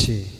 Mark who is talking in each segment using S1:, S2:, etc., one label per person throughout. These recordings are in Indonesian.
S1: Suci.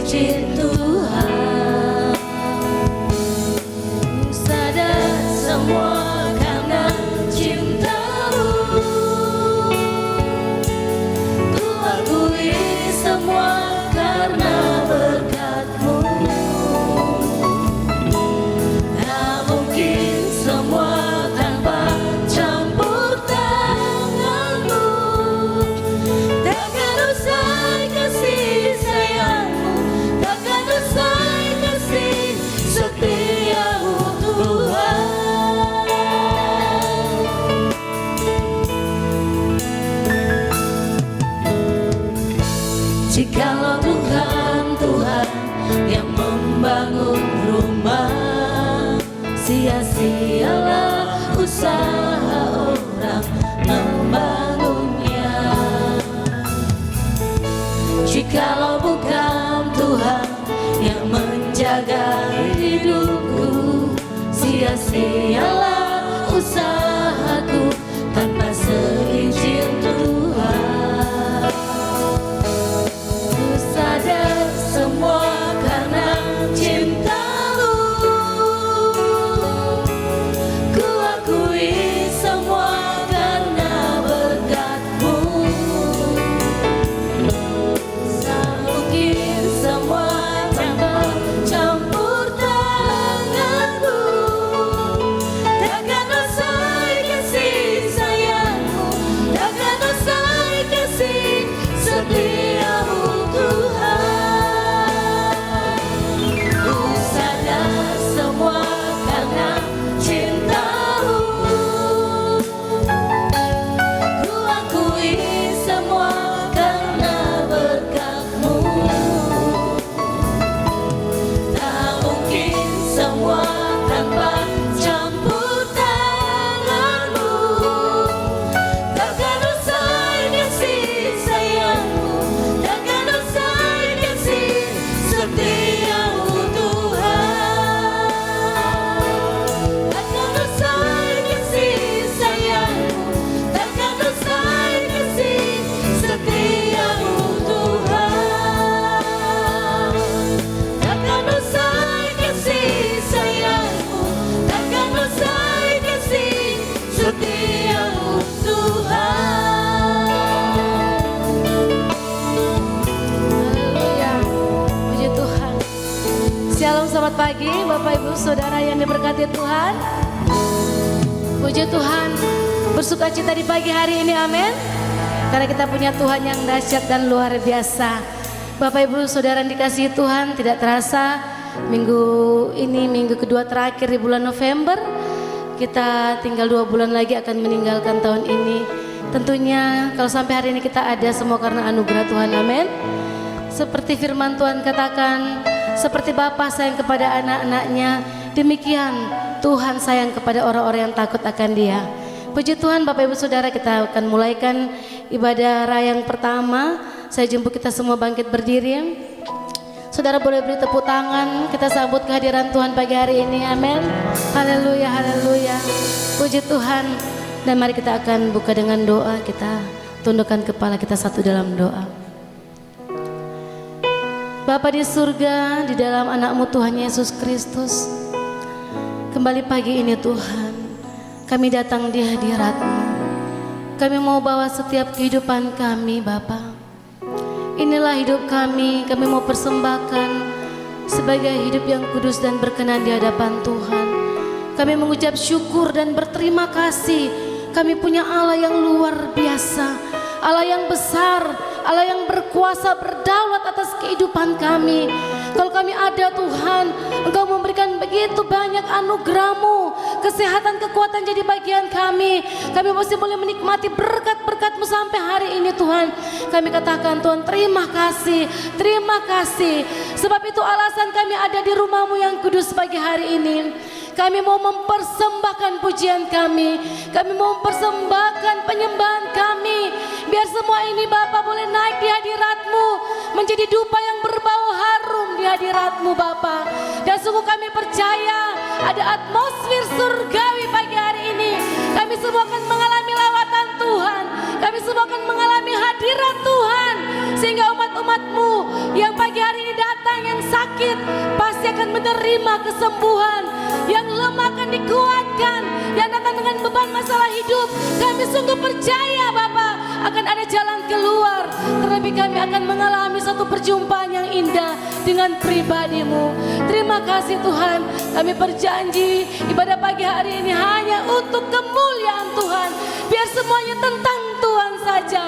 S1: seizin Tuhan. Ku sadar semua karena cinta-Mu. Ku akui semua karena berkat-Mu. Tak mungkin semua tanpa campur tangan-Mu. Takkan usai kasih sayang-Mu, takkan usai kasih setia-Mu Tuhan. Jikalau bukan Tuhan yang membangun rumah, sia-sialah usaha orang membangunnya. Jikalau bukan Tuhan yang menjaga hidupku, sia-sialah usahaku tanpa seizin Tuhan. Ku sadar semua karena cinta-Mu. Ku akui semua karena berkat-Mu. Tak mungkin semua tanpa campur tangan-Mu. Takkan usai kasih sayang-Mu, takkan usai kasih setia-Mu Tuhan. Ku sadar semua karena cinta-Mu. Ku akui semua karena berkat-Mu. Tak mungkin semua tanpa campur tangan-Mu. Takkan usai kasih sayang-Mu, takkan usai kasih setia-Mu Tuhan. Takkan usai kasih sayang-Mu, takkan usai kasih setia-Mu Tuhan. Takkan usai kasih sayang-Mu, takkan usai kasih setia-Mu Tuhan. Haleluya, puji Tuhan. Shalom, selamat pagi Bapak Ibu Saudara yang diberkati Tuhan. Puji Tuhan, bersuka cita di pagi hari ini, amin. Karena kita punya Tuhan yang dahsyat dan luar biasa. Bapak Ibu Saudara yang dikasihi Tuhan, tidak terasa minggu ini minggu kedua terakhir di bulan November. Kita tinggal 2 bulan lagi akan meninggalkan tahun ini. Tentunya kalau sampai hari ini kita ada semua karena anugerah Tuhan, amin. Seperti firman Tuhan katakan, seperti Bapa sayang kepada anak-anaknya, demikian Tuhan sayang kepada orang-orang yang takut akan Dia. Puji Tuhan Bapak Ibu Saudara, kita akan mulaikan ibadah raya yang pertama. Saya jemput kita semua bangkit berdiri. Saudara boleh beri tepuk tangan, kita sambut kehadiran Tuhan pagi hari ini, amin. Haleluya, haleluya. Puji Tuhan. Dan mari kita akan buka dengan doa, kita tundukkan kepala kita satu dalam doa. Bapa di surga, di dalam anak-Mu Tuhan Yesus Kristus, kembali pagi ini Tuhan, kami datang di hadirat-Mu. Kami mau bawa setiap kehidupan kami Bapa. Inilah hidup kami mau persembahkan sebagai hidup yang kudus dan berkenan di hadapan Tuhan. Kami mengucap syukur dan berterima kasih. Kami punya Allah yang luar biasa, Allah yang besar, Allah yang berkuasa berdaulat atas kehidupan kami. Kalau kami ada Tuhan, Engkau memberikan begitu banyak anugerah-Mu, kesehatan, kekuatan jadi bagian kami. Kami masih boleh menikmati berkat-berkat-Mu sampai hari ini Tuhan. Kami katakan Tuhan terima kasih, terima kasih. Sebab itu alasan kami ada di rumah-Mu yang kudus pagi hari ini. Kami mau mempersembahkan pujian kami mau mempersembahkan penyembahan kami. Biar semua ini Bapa boleh naik di hadirat-Mu, menjadi dupa yang berbau harum di hadirat-Mu Bapa. Dan sungguh kami percaya ada atmosfer surgawi pagi hari ini. Kami semua akan mengalami lawatan Tuhan, kami semua akan mengalami hadirat Tuhan. Sehingga umat-umat-Mu yang pagi hari ini datang sakit pasti akan menerima kesembuhan, yang lemah akan dikuatkan, yang datang dengan beban masalah hidup. Kami sungguh percaya Bapa akan ada jalan keluar. Terlebih kami akan mengalami satu perjumpaan yang indah dengan pribadi-Mu. Terima kasih Tuhan, kami berjanji ibadah pagi hari ini hanya untuk kemuliaan Tuhan. Biar semuanya tentang Tuhan saja,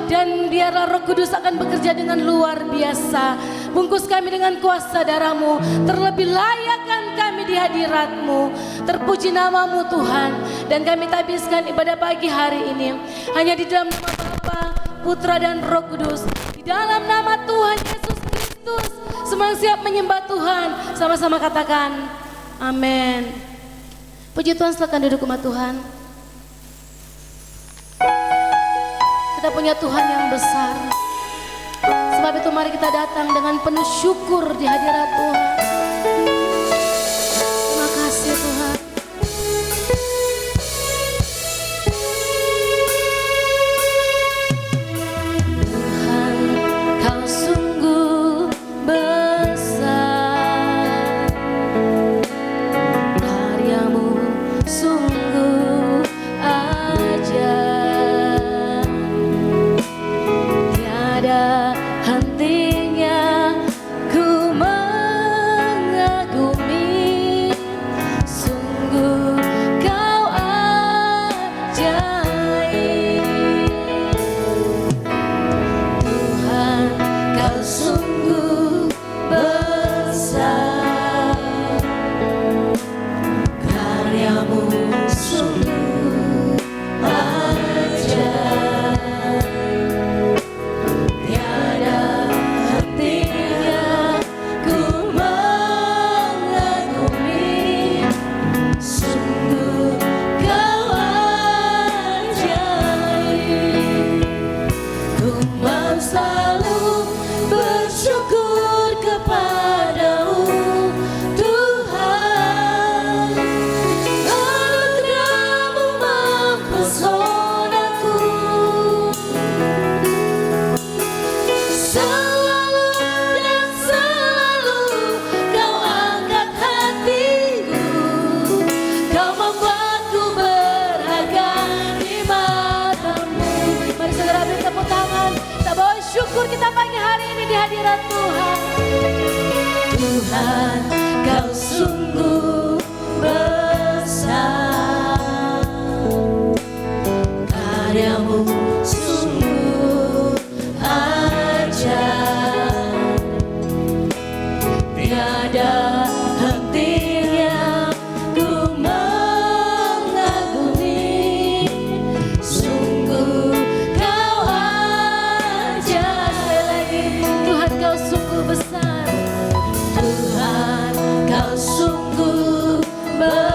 S1: dan biarlah Roh Kudus akan bekerja dengan luar biasa. Bungkus kami dengan kuasa darah-Mu, terlebih layakkan kami di hadirat-Mu. Terpuji nama-Mu Tuhan, dan kami tabiskan ibadah pagi hari ini hanya di dalam nama Bapa, Putra dan Roh Kudus, di dalam nama Tuhan Yesus Kristus. Semua yang siap menyembah Tuhan sama-sama katakan amin. Puji Tuhan, silakan duduk umat Tuhan. Kita punya Tuhan yang besar. Sebab itu mari kita datang dengan penuh syukur di hadirat Tuhan. Terima kasih Tuhan. Tuhan, Kau sungguh besar, karya-Mu sungguh ajaib. Tiada hentinya ku mengagumi, sungguh Kau ajaib. Tuhan, Kau sungguh besar, karya-Mu sungguh ajaib. Tiada hentinya ku mengagumi, sungguh Kau ajaib. Ku mau selalu bersyukur kepada-Mu Tuhan. Anugerah-Mu mempesonaku, selalu dan selalu Kau angkat hatiku. Kau membuatku berharga di mata-Mu. Mari saudara beri tepuk tangan, kita bawa syukur kita pagi hari ini di hadirat Tuhan. Tuhan, Kau sungguh besar, karya-Mu sungguh ajaib. Tiada hentinya ku mengagumi, sungguh Kau ajaib. Tuhan, Kau sungguh besar, Tuhan, Kau sungguh besar.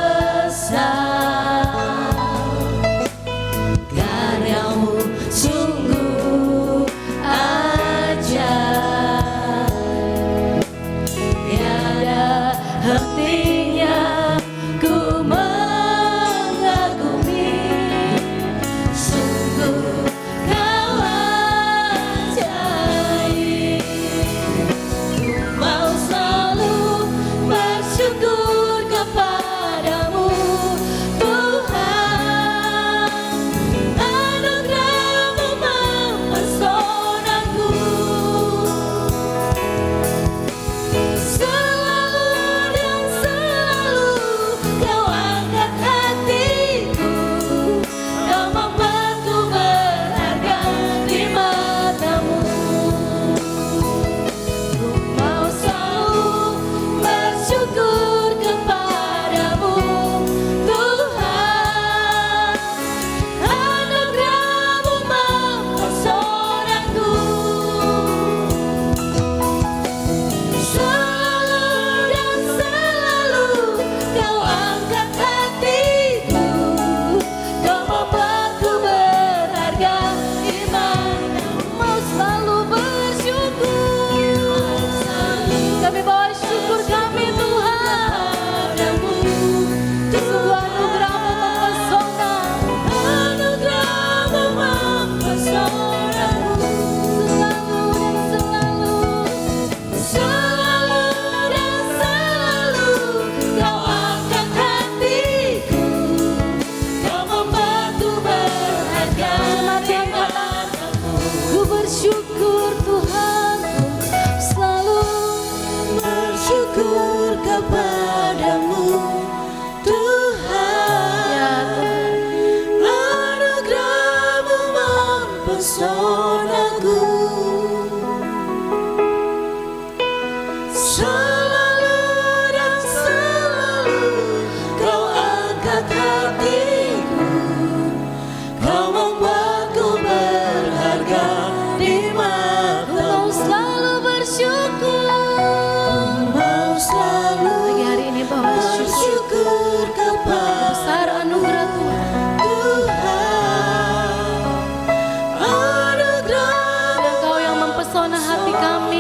S1: kami.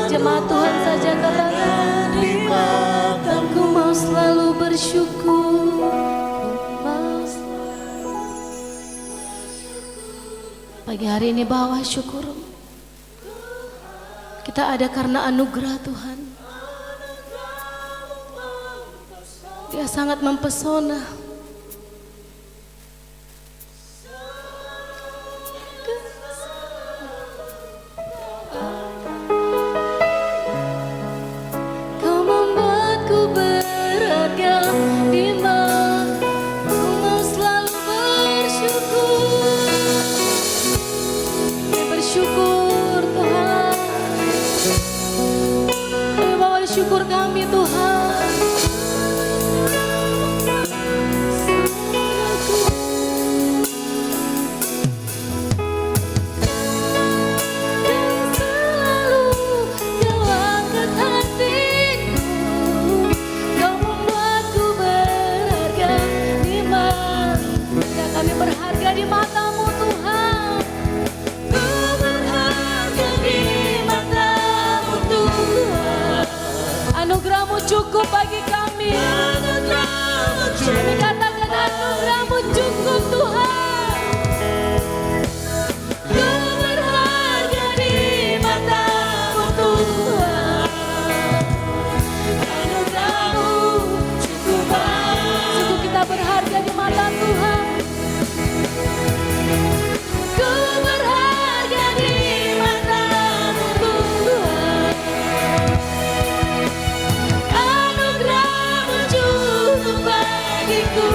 S1: Jemaat Tuhan saja katakan, aku mau selalu bersyukur. Pagi hari ini bawa syukur. Kita ada karena anugerah Tuhan. Dia sangat mempesona. Kau membuatku berharga di mata. Aku mau selalu bersyukur. Bersyukur Tuhan. Kami bawa syukur kami Tuhan. Kami berharga di matamu Tuhan. Ku berharga di matamu Tuhan. Anugerahmu cukup bagi kami. Kami katakan anugerahmu cukup Tuhan. Ku berharga di matamu Tuhan. Anugerahmu cukup bagi. Sungguh kita berharga di mata Tuhan. Ku berharga di matamu Tuhan. Anugerahmu cukup bagiku.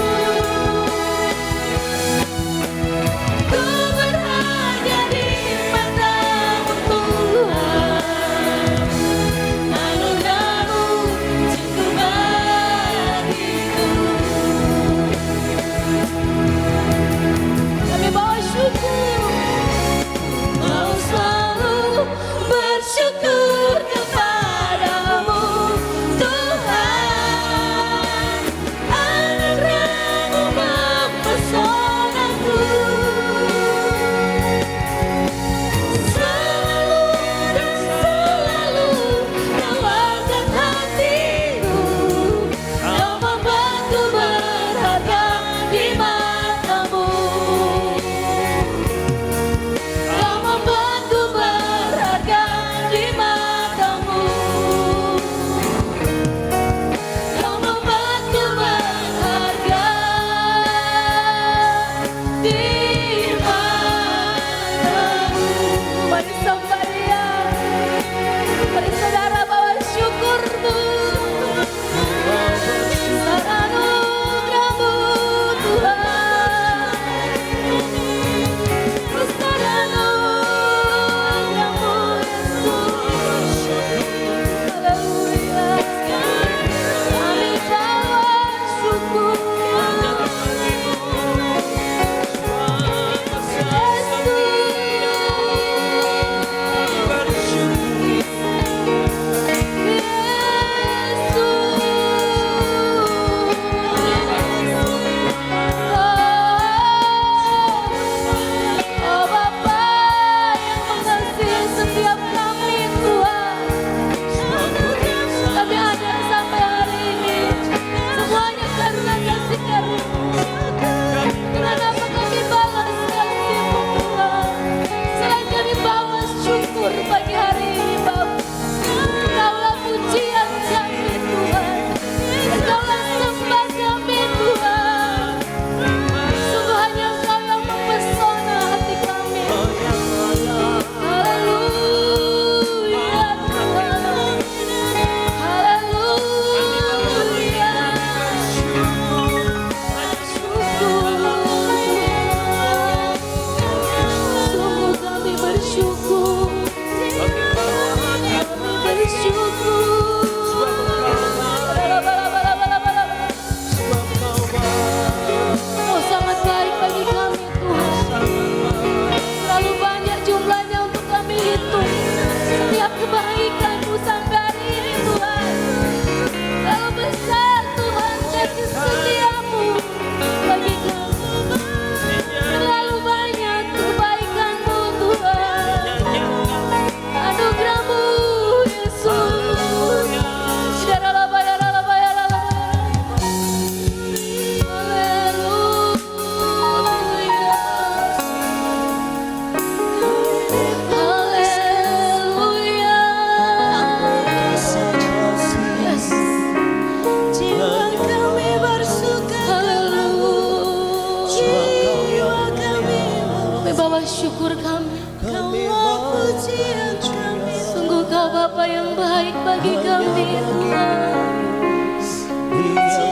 S1: kami Tuhan.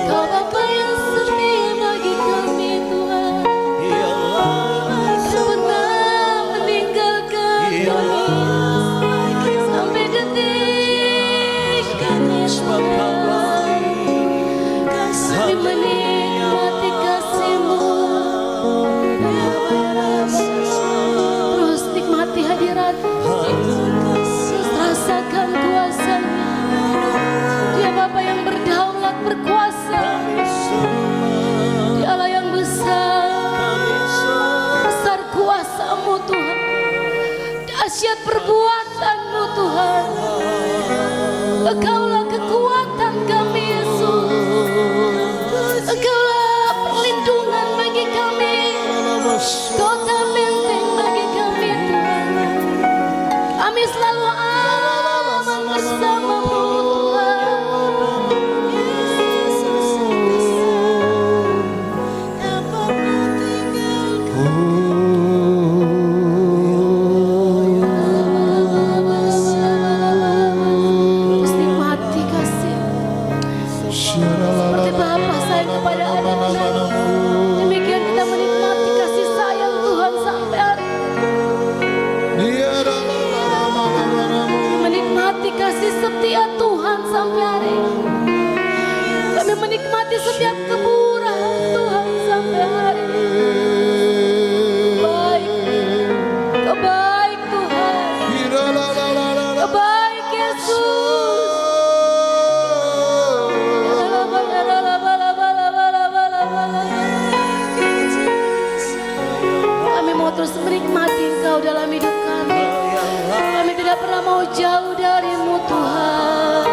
S1: Kau Bapa yang setia bagi kami Tuhan. Kau pernah meninggalkan kami sampai detik kami Tuhan. Kami menikmati kasih-Mu. Terus nikmati hadirat-Mu. Rasakan kuasa-Nya. Dia Bapa yang berdaulat berkuasa. Dia Allah yang besar. Besar kuasa-Mu Tuhan. Dahsyat perbuatan-Mu Tuhan. Engkaulah kekuatan kami Yesus. Engkaulah perlindungan bagi kami. Kota benteng bagi kami Tuhan. Kami selalu aman bersama-Mu Tuhan. Terus nikmati kasih. Seperti Bapa sayang kepada anak-anak, demikian kita menikmati kasih sayang Tuhan sampai hari ini. Menikmati kasih setia Tuhan sampai hari ini. Kami menikmati setiap kemurahan Tuhan sampai hari ini. Baik, Kau baik Tuhan. Kau baik Yesus. Kami mau terus menikmati Engkau dalam hidup kami. Kami tidak pernah mau jauh dari-Mu Tuhan.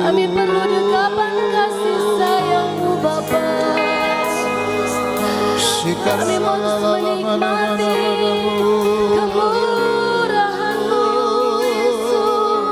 S1: Kami perlu dekapan kasih sayang-Mu Bapa. Kami mau terus menikmati kemurahan-Mu Yesus.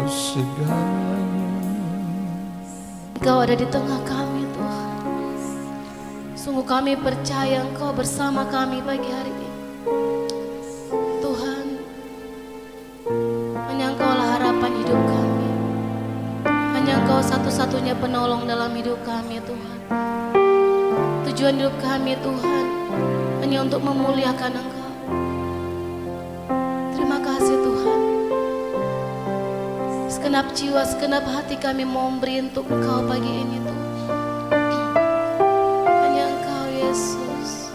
S2: segalanya.
S1: Engkau ada di tengah kami Tuhan. Sungguh kami percaya Engkau bersama kami pagi hari ini. Tuhan, hanya Engkaulah harapan hidup kami. Hanya Engkau satu-satunya penolong dalam hidup kami Tuhan. Tujuan hidup kami Tuhan hanya untuk memuliakan Engkau. Terima kasih Tuhan. Segenap jiwa, segenap hati kami mau memberi untuk Engkau pagi ini Tuhan. Hanya Engkau Yesus.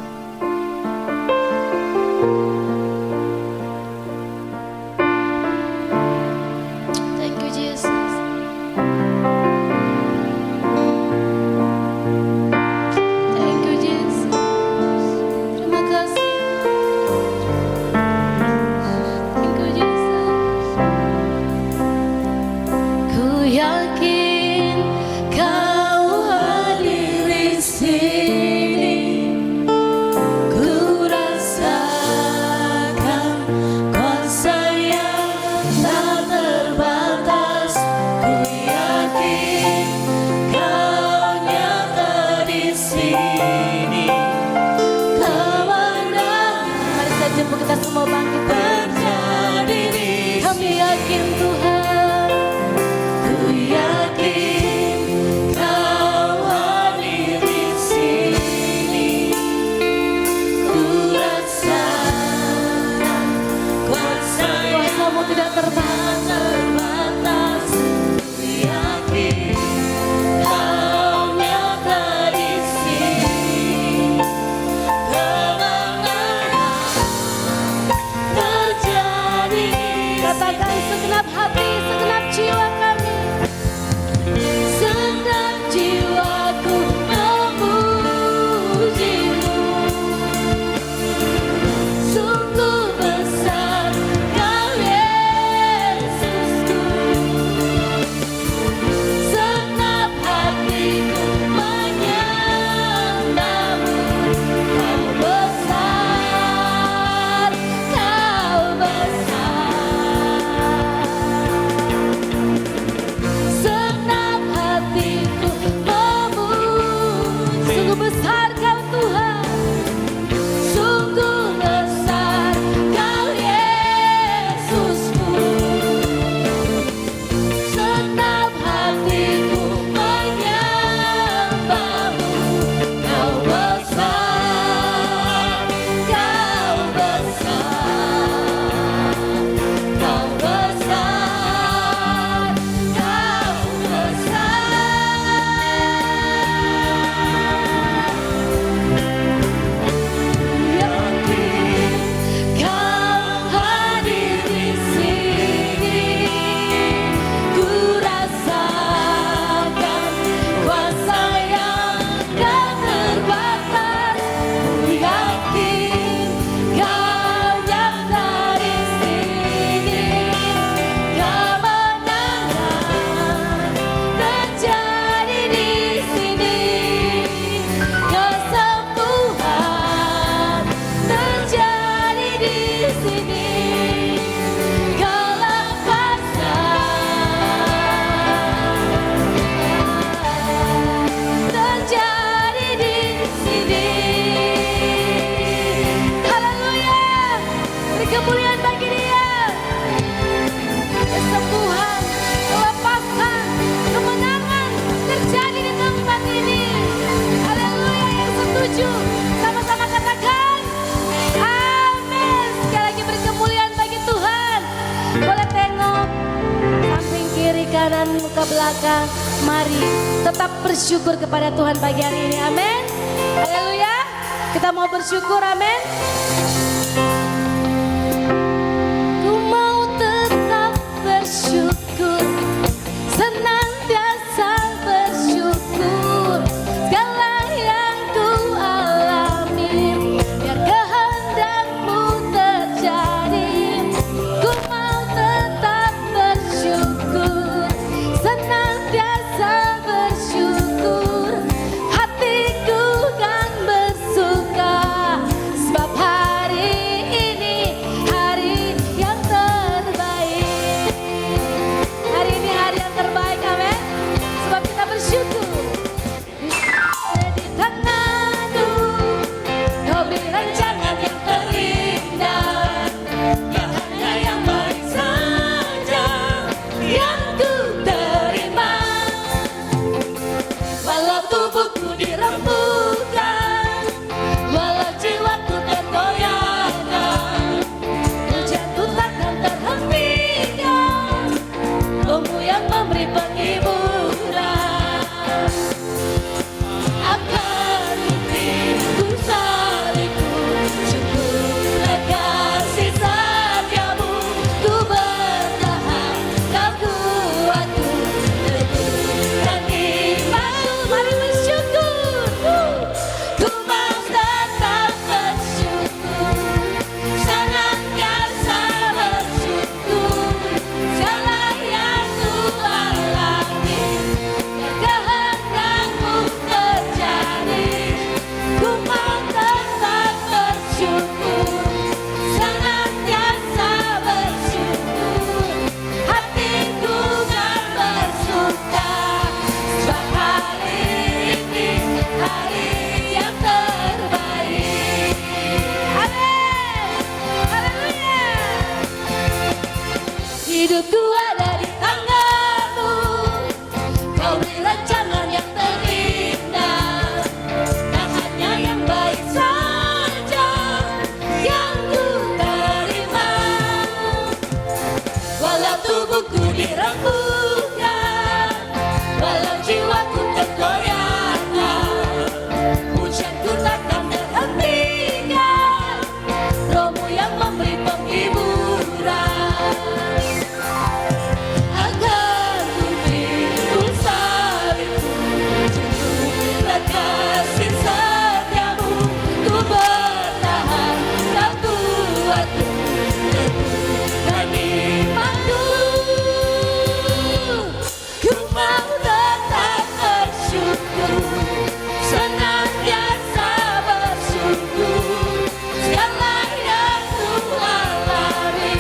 S1: Thank you Jesus. Thank you Jesus. Terima kasih. Thank you Jesus. Ku yakin Kau hadir di sini. Ku rasakan kuasa yang tak terbatas. Ku yakin Kau nyata di sini. Kemenangan, mari saja kita semua bangkit terjadi di sini. Kami yakin Tuhan. Ku yakin Kau hadir di sini. Ku rasakan kuasa-Mu tidak terbatas. Ku yakin Kau nyata di sini. Kemenangan terjadi. Katakan segenap hati, segenap jiwa kami. Segenap jiwaku memuji-Mu. Sungguh besar Kau Yesusku. Segenap hatiku menyembah-Mu. Kau besar, Kau besar. Segenap hatiku memuji. Sungguh besar Kau Tuhan. Sungguh besar Kau Yesusku. Segenap hatiku menyembah-Mu. Kau besar, Kau besar. Kau besar, Kau yakin Kau hadir di sini. Ku rasakan kuasa yang tak terbatas. Ku yakin Kau nyata di sini. Kemenangan terjadi di sini. Kesembuhan terjadi di sini. Kelepasan terjadi di sini. Haleluya. Beri kemuliaan bagi Dia. Kesembuhan, kelepasan, kemenangan terjadi di tempat ini. Haleluya. Yang setuju sama-sama katakan amin. Sekali lagi beri kemuliaan bagi Tuhan. Boleh tengok samping kiri kanan muka belakang. Mari tetap bersyukur kepada Tuhan pagi hari ini. Amin. Haleluya. Kita mau bersyukur. Amin. Ku mau tetap bersyukur, senantiasa bersyukur. Segala yang ku alami, biar kehendak-Mu terjadi. Ku mau tetap bersyukur, senantiasa bersyukur. Hatiku kan bersuka, sebab hari hidupku ada di tanganmu. Kau beri rancangan yang terindah, tak hanya yang baik saja yang ku terima. Walau tubuhku dirembukan, walau jiwaku tergoyahkan, pujianku takkan terhentikan, Rohmu yang memberi penghiburan. Akan ku pikul salibmu, tunjukkan kasih setiamu, ku bertahan, kau kuatku, teguhkan imanku. Ku mau tetap bersyukur, senantiasa bersyukur, segala yang ku alami,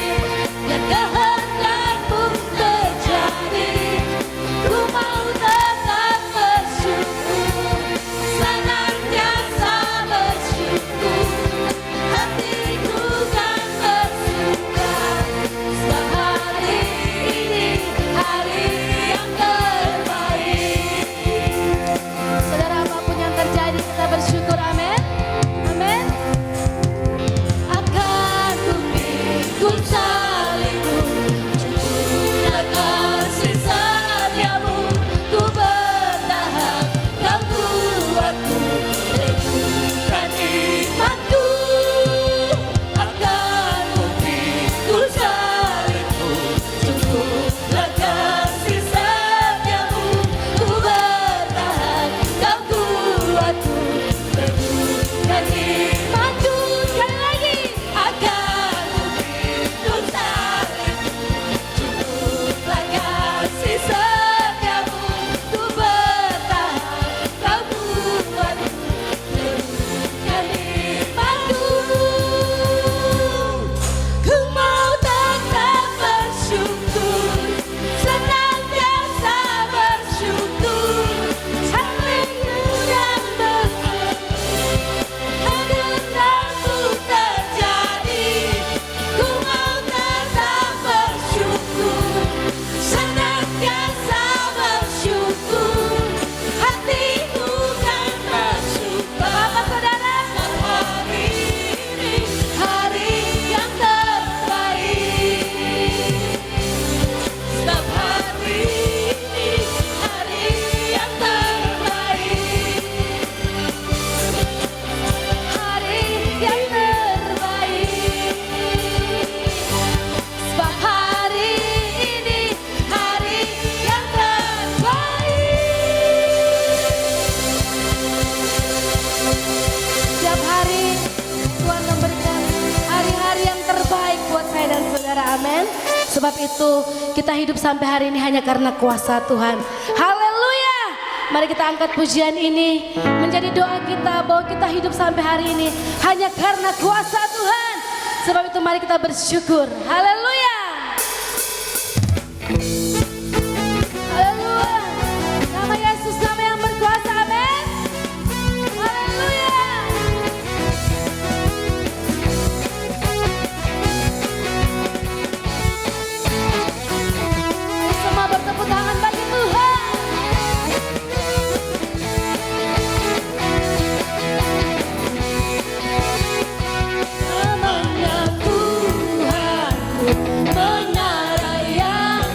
S1: dan kehendakmu terjadi. Ku mau tetap bersyukur, senantiasa bersyukur, hatiku kan bersuka, sebab hari ini hari yang terbaik. Saudara, apapun yang terjadi kita bersyukur, amin, amin. Akan ku pikul salibmu, tunjukkan kasih setiamu, ku bertahan, kau kuatku, teguhkan imanku. Akan ku pikul salibmu, tunjukkan kasih setiamu, ku bertahan, kau kuatku, teguhkan imanku. Sekali lagi, akan ku pikul salibmu, tunjukkan kasih setiamu, ku bertahan, kau kuatku, teguhkan imanku. Ku mau tetap bersyukur, senantiasa bersyukur, haleluya bersyukur, kehendakmu terjadi. Ku mau tetap bersyukur, senantiasa bersyukur, hatiku kan bersuka. Bapak saudara, hari ini hari yang terbaik. Sebab hari ini hari yang terbaik. Hari yang terbaik. Sebab hari ini hari yang terbaik. Setiap hari Tuhan memberikan hari-hari yang terbaik buat saya dan saudara, amin. Sebab itu kita hidup sampai hari ini hanya karena kuasa Tuhan. Haleluya. Mari kita angkat pujian ini menjadi doa kita bahwa kita hidup sampai hari ini hanya karena kuasa Tuhan. Sebab itu mari kita bersyukur. Haleluya. Haleluya. Nama Yesus nama yang berkuasa, amin. Haleluya. Mari semua bertepuk tangan bagi Tuhan. Namanya Tuhan, menara yang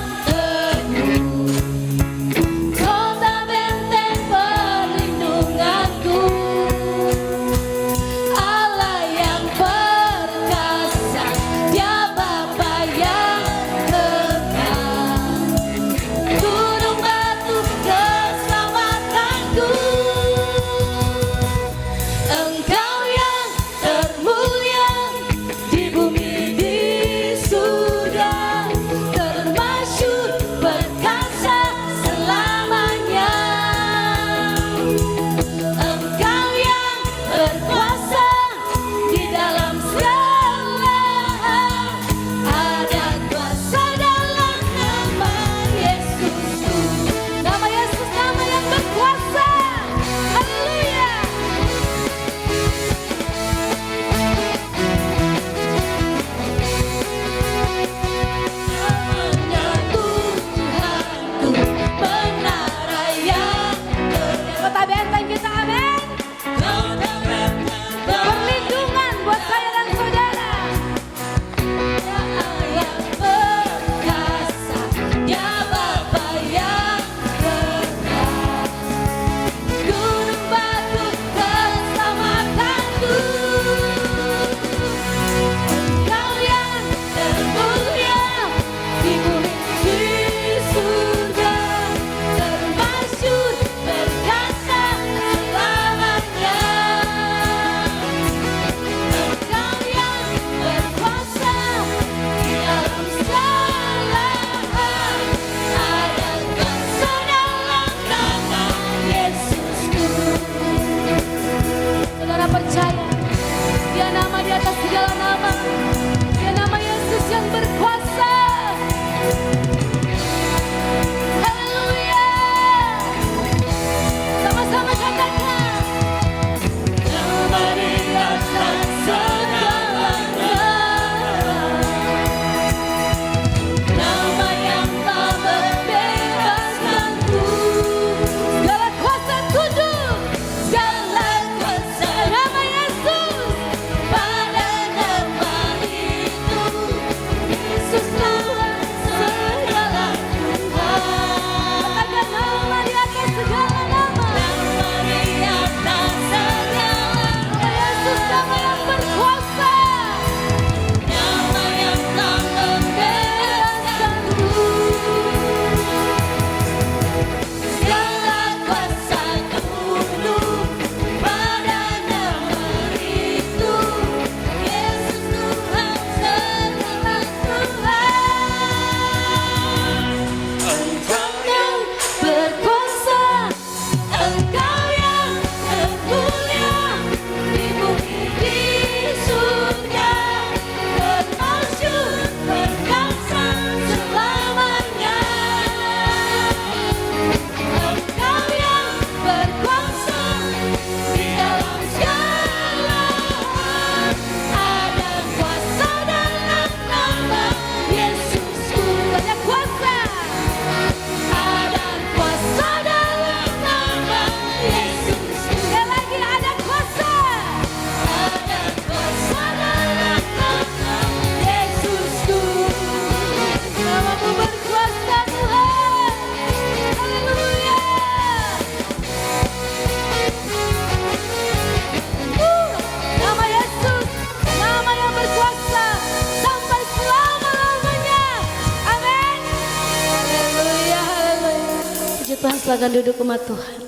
S1: Tuhan, silakan duduk umat Tuhan.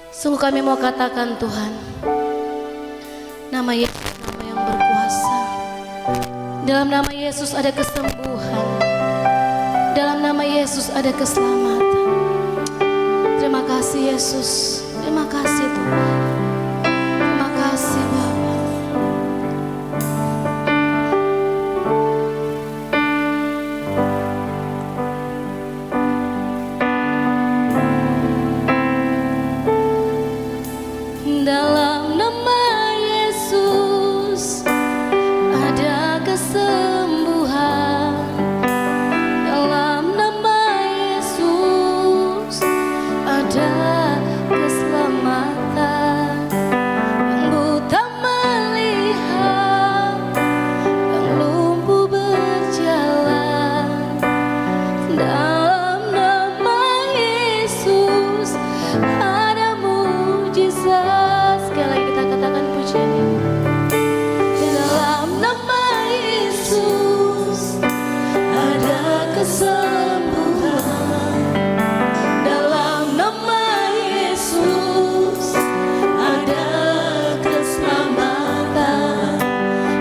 S1: Sungguh kami mau katakan Tuhan, nama Yesus nama yang berkuasa. Dalam nama Yesus ada kesembuhan. Dalam nama Yesus ada keselamatan. Terima kasih Yesus. Terima kasih Tuhan. Terima kasih Bapa. Dalam nama Yesus ada kesembuhan. Dalam nama Yesus ada keselamatan. Yang buta melihat, yang lumpuh berjalan. Dalam nama Yesus ada mujizat. Sekali lagi kita katakan pujian ini. Dalam nama Yesus ada kesembuhan. Dalam nama Yesus ada keselamatan.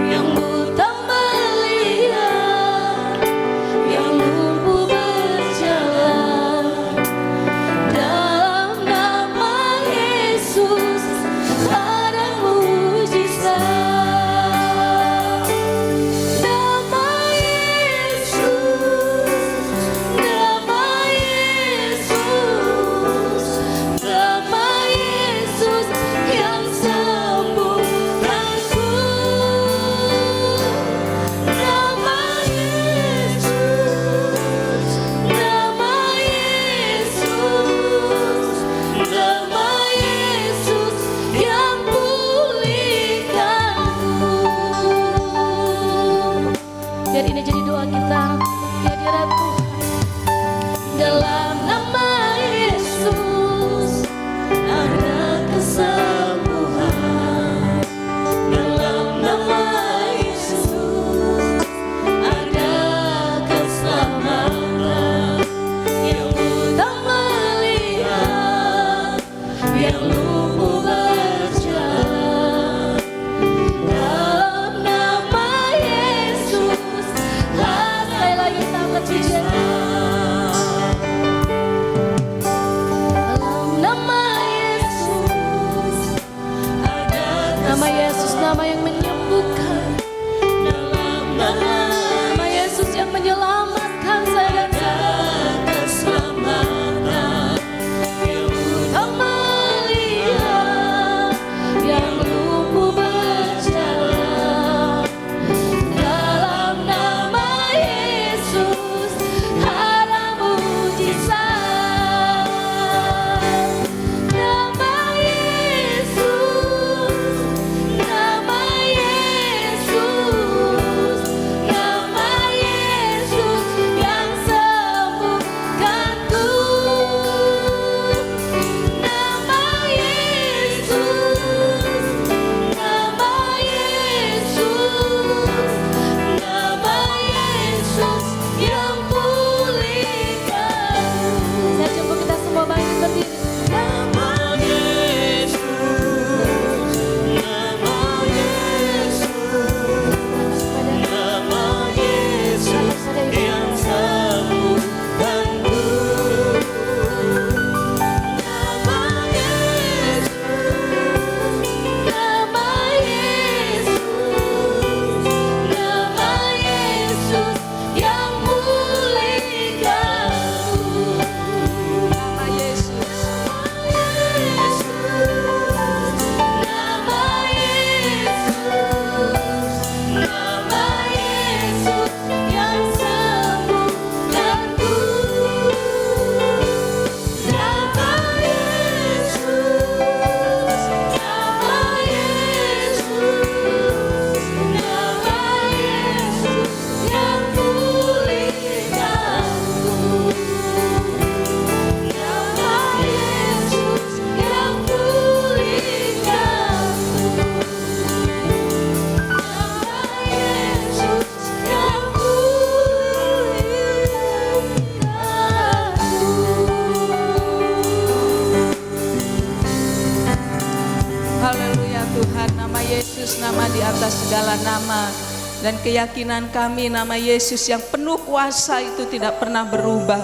S1: Yang buta melihat, yang lumpuh berjalan. Dalam nama Yesus ada mujizat. Nama Yesus, nama Yesus, nama Yesus yang sembuhkanku. Nama Yesus, nama Yesus, nama Yesus yang pulihkanku. Biar ini jadi doa kita di hadirat Tuhan. Dalam nama Yesus ada kesembuhan. Dalam nama Yesus ada keselamatan. Yang buta melihat, yang lumpuh berjalan. Dalam nama Yesus, sekali lagi kita angkat pujian.
S2: nama di atas segala nama. Dan keyakinan kami nama Yesus yang penuh kuasa itu tidak pernah berubah.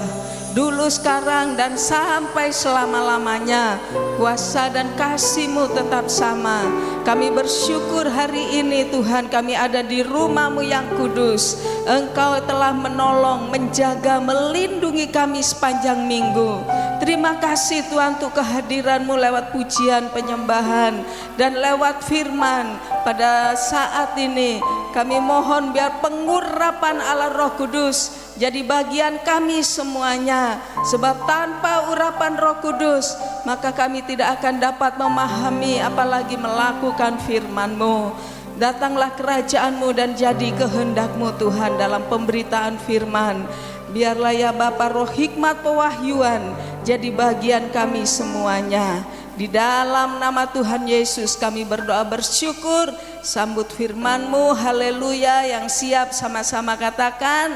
S2: Dulu, sekarang, dan sampai selama-lamanya kuasa dan kasih-Mu tetap sama. Kami bersyukur hari ini Tuhan kami ada di rumah-Mu yang kudus. Engkau telah menolong, menjaga, melindungi kami sepanjang minggu. Terima kasih Tuhan untuk kehadiran-Mu lewat pujian, penyembahan, dan lewat firman. Pada saat ini kami mohon biar pengurapan Allah Roh Kudus jadi bagian kami semuanya. Sebab tanpa urapan Roh Kudus maka kami tidak akan dapat memahami apalagi melakukan firman-Mu. Datanglah kerajaan-Mu dan jadi kehendak-Mu Tuhan dalam pemberitaan firman. Biarlah ya Bapa roh hikmat pewahyuan jadi bagian kami semuanya. Di dalam nama Tuhan Yesus kami berdoa bersyukur. Sambut firman-Mu, haleluya. Yang siap sama-sama katakan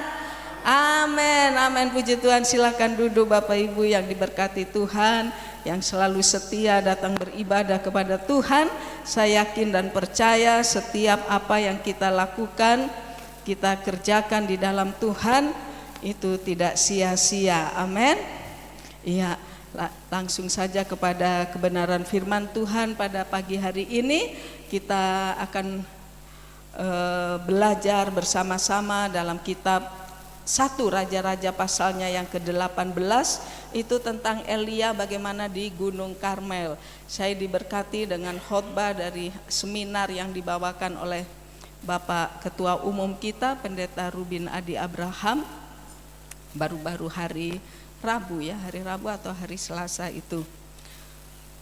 S2: amin, amin. Puji Tuhan. Silakan duduk Bapak Ibu yang diberkati Tuhan, yang selalu setia datang beribadah kepada Tuhan. Saya yakin dan percaya setiap apa yang kita lakukan, kita kerjakan di dalam Tuhan, itu tidak sia-sia. Amin. Iya, langsung saja kepada kebenaran firman Tuhan pada pagi hari ini. Kita akan belajar bersama-sama dalam kitab 1 Raja-Raja pasalnya yang ke-18. Itu tentang Elia bagaimana di Gunung Karmel. Saya diberkati dengan khotbah dari seminar yang dibawakan oleh Bapak Ketua Umum kita, Pendeta Rubin Adi Abraham, baru-baru hari Rabu ya, hari Rabu atau hari Selasa itu.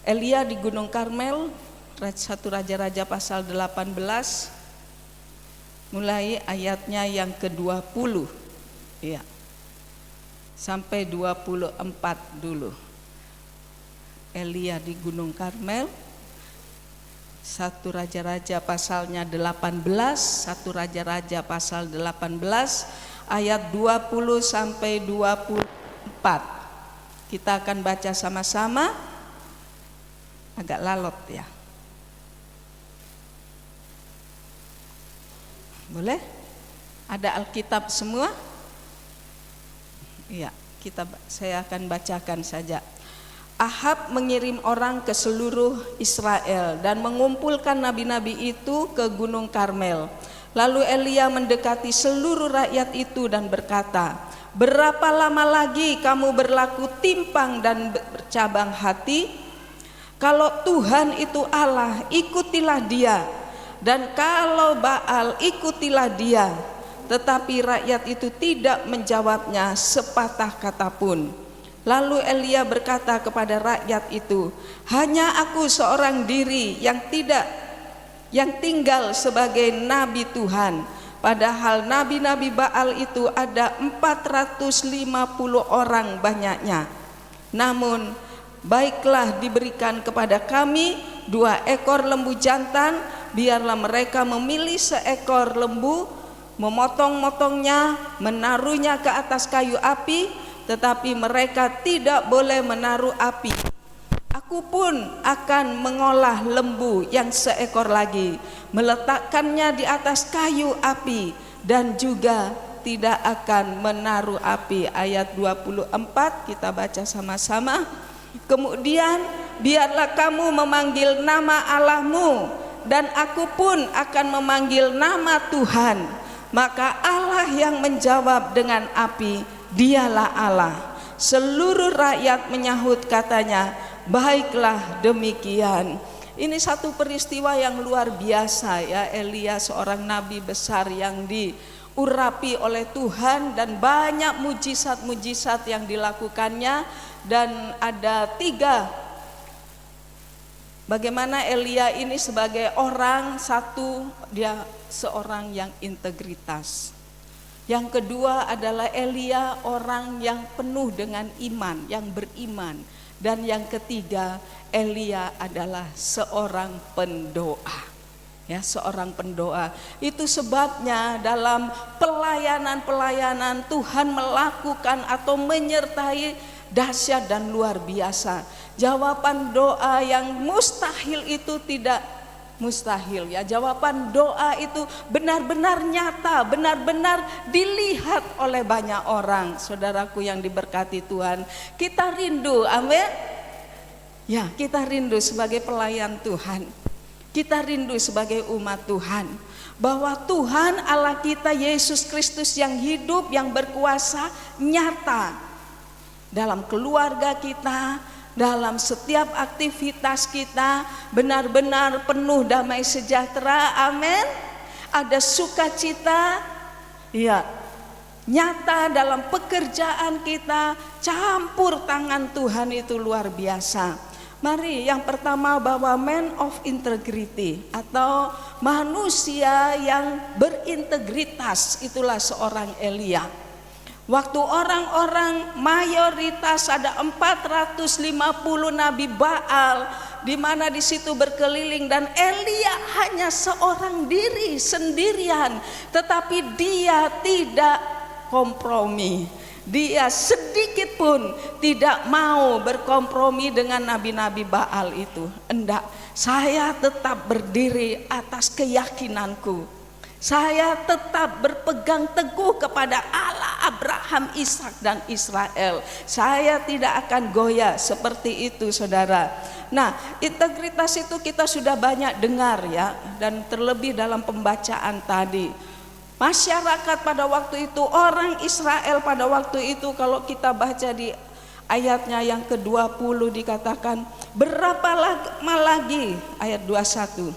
S2: Elia di Gunung Karmel, 1 Raja-Raja pasal 18, mulai ayatnya yang ke-20 ya, sampai 24 dulu. Elia di Gunung Karmel, 1 Raja-Raja pasalnya 18, 1 Raja-Raja pasal 18 ayat 20 sampai 24. Kita akan baca sama-sama. Agak lalot ya. Boleh? Ada Alkitab semua? Iya, saya akan bacakan saja. Ahab mengirim orang ke seluruh Israel dan mengumpulkan nabi-nabi itu ke Gunung Karmel. Lalu Elia mendekati seluruh rakyat itu dan berkata, "Berapa lama lagi kamu berlaku timpang dan bercabang hati? Kalau Tuhan itu Allah, ikutilah Dia, dan kalau Baal, ikutilah dia." Tetapi rakyat itu tidak menjawabnya sepatah kata pun. Lalu Elia berkata kepada rakyat itu, "Hanya aku seorang diri yang tinggal sebagai nabi Tuhan. Padahal nabi-nabi Baal itu ada 450 orang banyaknya. Namun baiklah diberikan kepada kami 2 ekor lembu jantan. Biarlah mereka memilih seekor lembu, memotong-motongnya, menaruhnya ke atas kayu api, tetapi mereka tidak boleh menaruh api. Aku pun akan mengolah lembu yang seekor lagi, meletakkannya di atas kayu api, dan juga tidak akan menaruh api." Ayat 24 kita baca sama-sama. "Kemudian biarlah kamu memanggil nama Allahmu, dan aku pun akan memanggil nama Tuhan. Maka Allah yang menjawab dengan api, Dialah Allah." Seluruh rakyat menyahut katanya, "Baiklah demikian." Ini satu peristiwa yang luar biasa ya. Elia seorang nabi besar yang diurapi oleh Tuhan, dan banyak mujizat-mujizat yang dilakukannya. Dan ada 3. Bagaimana Elia ini sebagai orang, satu, dia seorang yang integritas. Yang kedua adalah Elia orang yang penuh dengan iman, yang beriman. Dan yang ketiga, Elia adalah seorang pendoa. Ya, seorang pendoa. Itu sebabnya dalam pelayanan-pelayanan Tuhan melakukan atau menyertai dahsyat dan luar biasa. Jawaban doa yang mustahil itu tidak mustahil ya. Jawaban doa itu benar-benar nyata, benar-benar dilihat oleh banyak orang. Saudaraku yang diberkati Tuhan, kita rindu, amin. Ya, kita rindu sebagai pelayan Tuhan. Kita rindu sebagai umat Tuhan, bahwa Tuhan Allah kita Yesus Kristus yang hidup, yang berkuasa, nyata dalam keluarga kita, dalam setiap aktivitas kita, benar-benar penuh damai sejahtera, amin. Ada sukacita, ya, nyata dalam pekerjaan kita, campur tangan Tuhan itu luar biasa. Mari yang pertama, bahwa man of integrity atau manusia yang berintegritas, itulah seorang Elia. Waktu orang-orang mayoritas ada 450 nabi Baal, di mana di situ berkeliling, dan Elia hanya seorang diri sendirian, tetapi dia tidak kompromi. Dia sedikit pun tidak mau berkompromi dengan nabi-nabi Baal itu. Enggak, saya tetap berdiri atas keyakinanku. Saya tetap berpegang teguh kepada Allah Abraham, Ishak dan Israel. Saya tidak akan goyah seperti itu, saudara. Nah, integritas itu kita sudah banyak dengar ya, dan terlebih dalam pembacaan tadi. Masyarakat pada waktu itu, orang Israel pada waktu itu, kalau kita baca di ayatnya yang ke-20 dikatakan, berapa lama lagi, ayat 21,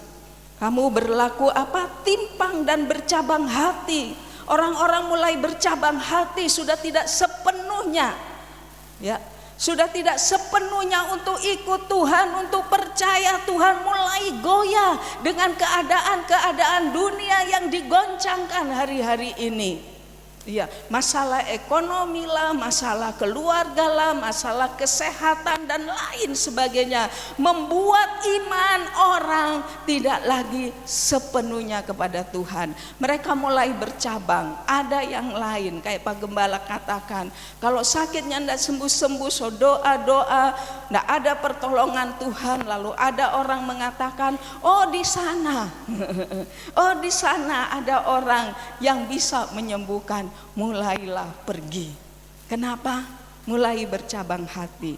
S2: kamu berlaku apa? Timpang dan bercabang hati. Orang-orang mulai bercabang hati, sudah tidak sepenuhnya, ya, sudah tidak sepenuhnya untuk ikut Tuhan, untuk percaya Tuhan, mulai goyah dengan keadaan-keadaan dunia yang digoncangkan hari-hari ini. Ya, masalah ekonomi lah, masalah keluarga lah, masalah kesehatan dan lain sebagainya, membuat iman orang tidak lagi sepenuhnya kepada Tuhan. Mereka mulai bercabang. Ada yang lain, kayak Pak Gembala katakan, kalau sakitnya tidak sembuh-sembuh, so doa-doa, tidak ada pertolongan Tuhan. Lalu ada orang mengatakan, oh di sana, oh di sana ada orang yang bisa menyembuhkan. Mulailah pergi. Kenapa? Mulai bercabang hati.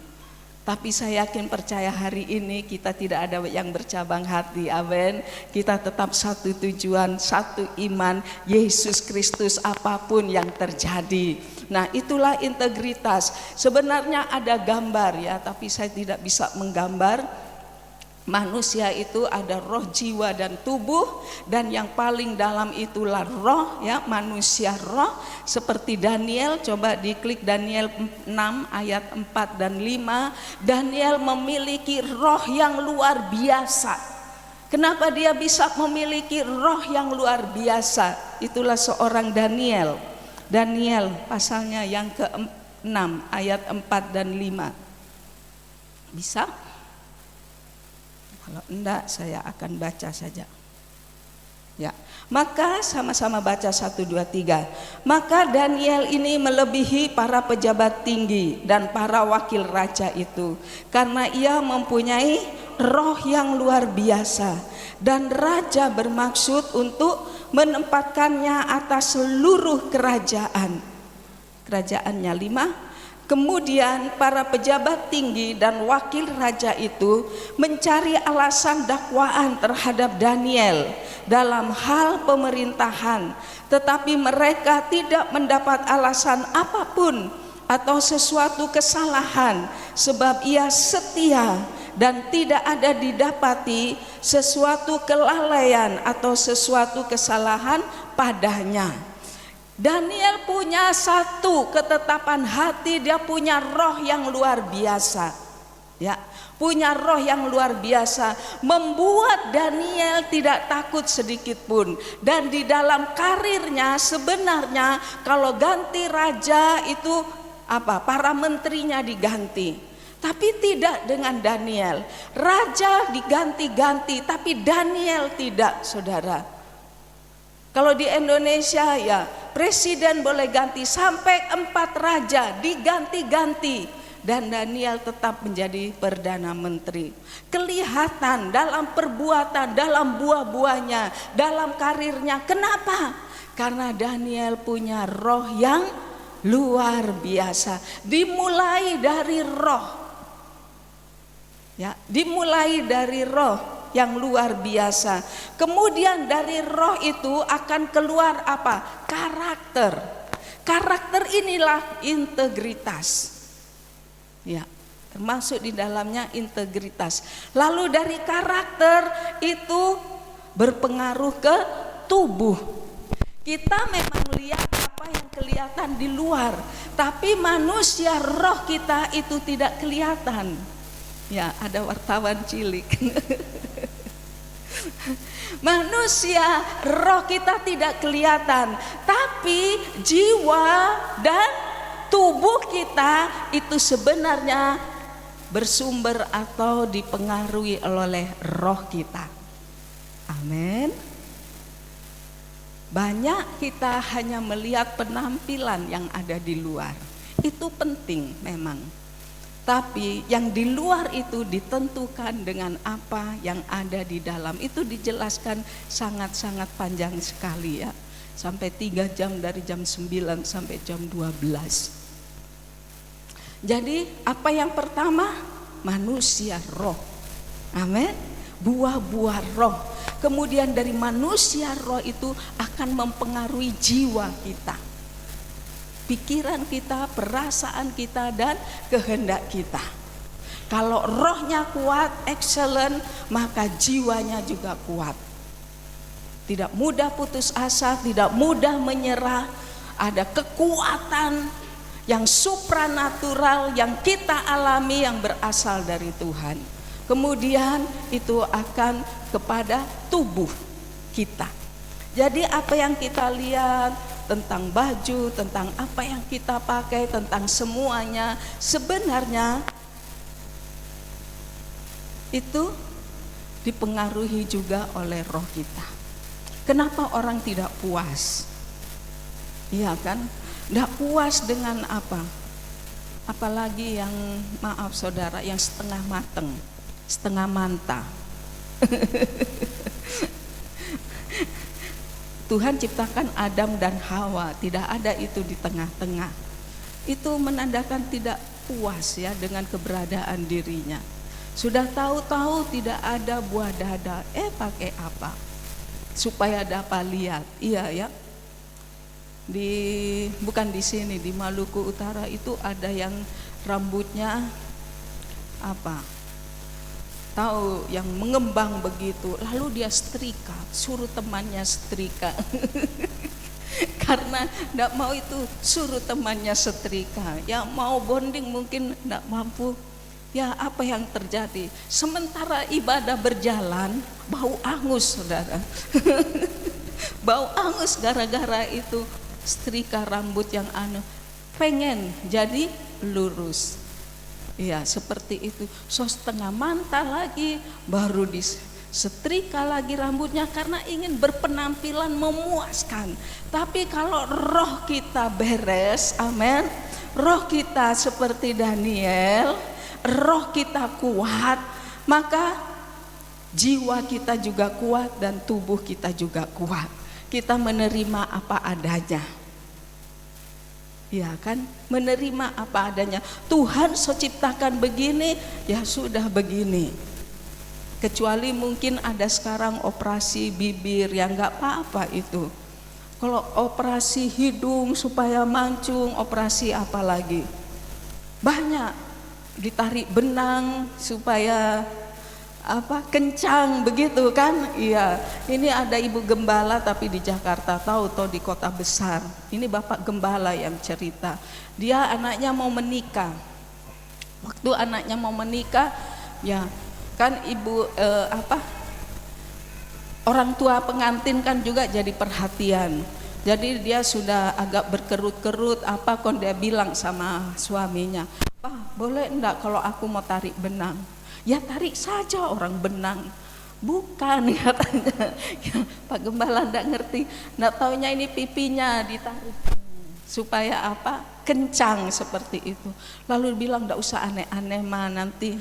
S2: Tapi saya yakin, percaya hari ini kita tidak ada yang bercabang hati, amin. Kita tetap satu tujuan, satu iman, Yesus Kristus apapun yang terjadi. Nah, itulah integritas. Sebenarnya ada gambar ya, tapi saya tidak bisa menggambar. Manusia itu ada roh, jiwa dan tubuh, dan yang paling dalam itulah roh ya, manusia roh. Seperti Daniel, coba diklik Daniel 6 ayat 4 dan 5. Daniel memiliki roh yang luar biasa. Kenapa dia bisa memiliki roh yang luar biasa? Itulah seorang Daniel. Daniel pasalnya yang ke-6 ayat 4 dan 5. Bisa? Kalau enggak, saya akan baca saja. Ya, maka sama-sama baca 1, 2, 3. Maka Daniel ini melebihi para pejabat tinggi dan para wakil raja itu, karena ia mempunyai roh yang luar biasa, dan raja bermaksud untuk menempatkannya atas seluruh kerajaan. Kerajaannya 5. Kemudian para pejabat tinggi dan wakil raja itu mencari alasan dakwaan terhadap Daniel dalam hal pemerintahan, tetapi mereka tidak mendapat alasan apapun atau sesuatu kesalahan, sebab ia setia dan tidak ada didapati sesuatu kelalaian atau sesuatu kesalahan padanya. Daniel punya satu ketetapan hati, dia punya roh yang luar biasa. Ya, punya roh yang luar biasa, membuat Daniel tidak takut sedikit pun. Dan di dalam karirnya sebenarnya kalau ganti raja itu apa? Para menterinya diganti. Tapi tidak dengan Daniel. Raja diganti-ganti, tapi Daniel tidak, saudara. Kalau di Indonesia ya, presiden boleh ganti sampai 4 raja diganti-ganti. dan Daniel tetap menjadi Perdana Menteri. Kelihatan dalam perbuatan, dalam buah-buahnya, dalam karirnya. Kenapa? Karena Daniel punya roh yang luar biasa. Dimulai dari roh. Ya, dimulai dari roh yang luar biasa. Kemudian dari roh itu akan keluar apa? Karakter. Karakter inilah integritas. Ya, termasuk di dalamnya integritas. Lalu dari karakter itu berpengaruh ke tubuh. Kita memang lihat apa yang kelihatan di luar, tapi manusia roh kita itu tidak kelihatan. Ya, ada wartawan cilik. Manusia roh kita tidak kelihatan, tapi jiwa dan tubuh kita itu sebenarnya bersumber atau dipengaruhi oleh roh kita. Amin. Banyak kita hanya melihat penampilan yang ada di luar. Itu penting memang. Tapi yang di luar itu ditentukan dengan apa yang ada di dalam. Itu dijelaskan sangat-sangat panjang sekali ya. Sampai 3 jam dari jam 9 sampai jam 12. Jadi apa yang pertama? Manusia roh. Amin. Buah-buah roh. Kemudian dari manusia roh itu akan mempengaruhi jiwa kita, pikiran kita, perasaan kita, dan kehendak kita. Kalau rohnya kuat, excellent, maka jiwanya juga kuat. Tidak mudah putus asa, tidak mudah menyerah. Ada kekuatan yang supranatural yang kita alami yang berasal dari Tuhan. Kemudian itu akan kepada tubuh kita. Jadi apa yang kita lihat tentang baju, tentang apa yang kita pakai, tentang semuanya sebenarnya itu dipengaruhi juga oleh roh kita. Kenapa orang tidak puas? Iya kan? Tidak puas dengan apa? Apalagi yang, maaf saudara, yang setengah mateng, setengah manta. Tuhan ciptakan Adam dan Hawa, tidak ada itu di tengah-tengah. Itu menandakan tidak puas ya dengan keberadaan dirinya. Sudah tahu-tahu tidak ada buah dada, pakai apa? Supaya dapat lihat. Iya ya. Bukan di sini, di Maluku Utara itu ada yang rambutnya apa? Tahu, yang mengembang begitu, lalu dia setrika, suruh temannya setrika. Karena tidak mau itu, suruh temannya setrika. Ya mau bonding mungkin tidak mampu. Ya apa yang terjadi? Sementara ibadah berjalan, bau angus saudara. Bau angus gara-gara itu setrika rambut yang pengen jadi lurus. Ya seperti itu. So setengah manta lagi, baru disetrika lagi rambutnya karena ingin berpenampilan memuaskan. Tapi kalau roh kita beres, amin, roh kita seperti Daniel, roh kita kuat, maka jiwa kita juga kuat dan tubuh kita juga kuat. Kita menerima apa adanya. Ya kan, menerima apa adanya. Tuhan ciptakan begini, ya sudah begini. Kecuali mungkin ada sekarang operasi bibir, yang nggak apa-apa itu. Kalau operasi hidung supaya mancung, operasi apa lagi? Banyak, ditarik benang supaya apa kencang begitu kan. Iya, ini ada ibu gembala tapi di Jakarta, tahu di kota besar. Ini bapak gembala yang cerita, dia anaknya mau menikah. Waktu anaknya mau menikah, ya kan ibu orang tua pengantin kan juga jadi perhatian. Jadi dia sudah agak berkerut-kerut kon dia bilang sama suaminya, "Pak, boleh enggak kalau aku mau tarik benang?" "Ya tarik saja orang benang." "Bukan," katanya. Ya, Pak Gembala enggak ngerti, enggak taunya ini pipinya ditarik supaya apa? Kencang seperti itu. Lalu bilang enggak usah aneh-aneh mah nanti.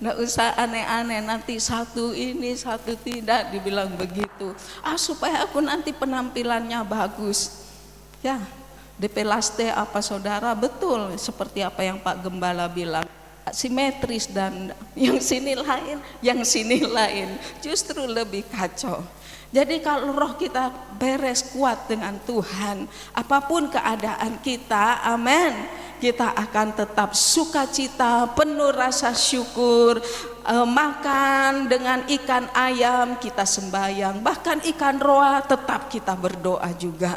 S2: Enggak usah aneh-aneh nanti satu ini satu tidak, dibilang begitu. Supaya aku nanti penampilannya bagus. Ya, DP Laste apa saudara, betul seperti apa yang Pak Gembala bilang, simetris, dan yang sini lain, yang sini lain, justru lebih kacau. Jadi kalau roh kita beres kuat dengan Tuhan, apapun keadaan kita, amin, kita akan tetap sukacita, penuh rasa syukur. Makan dengan ikan ayam kita sembahyang, bahkan ikan roa tetap kita berdoa juga.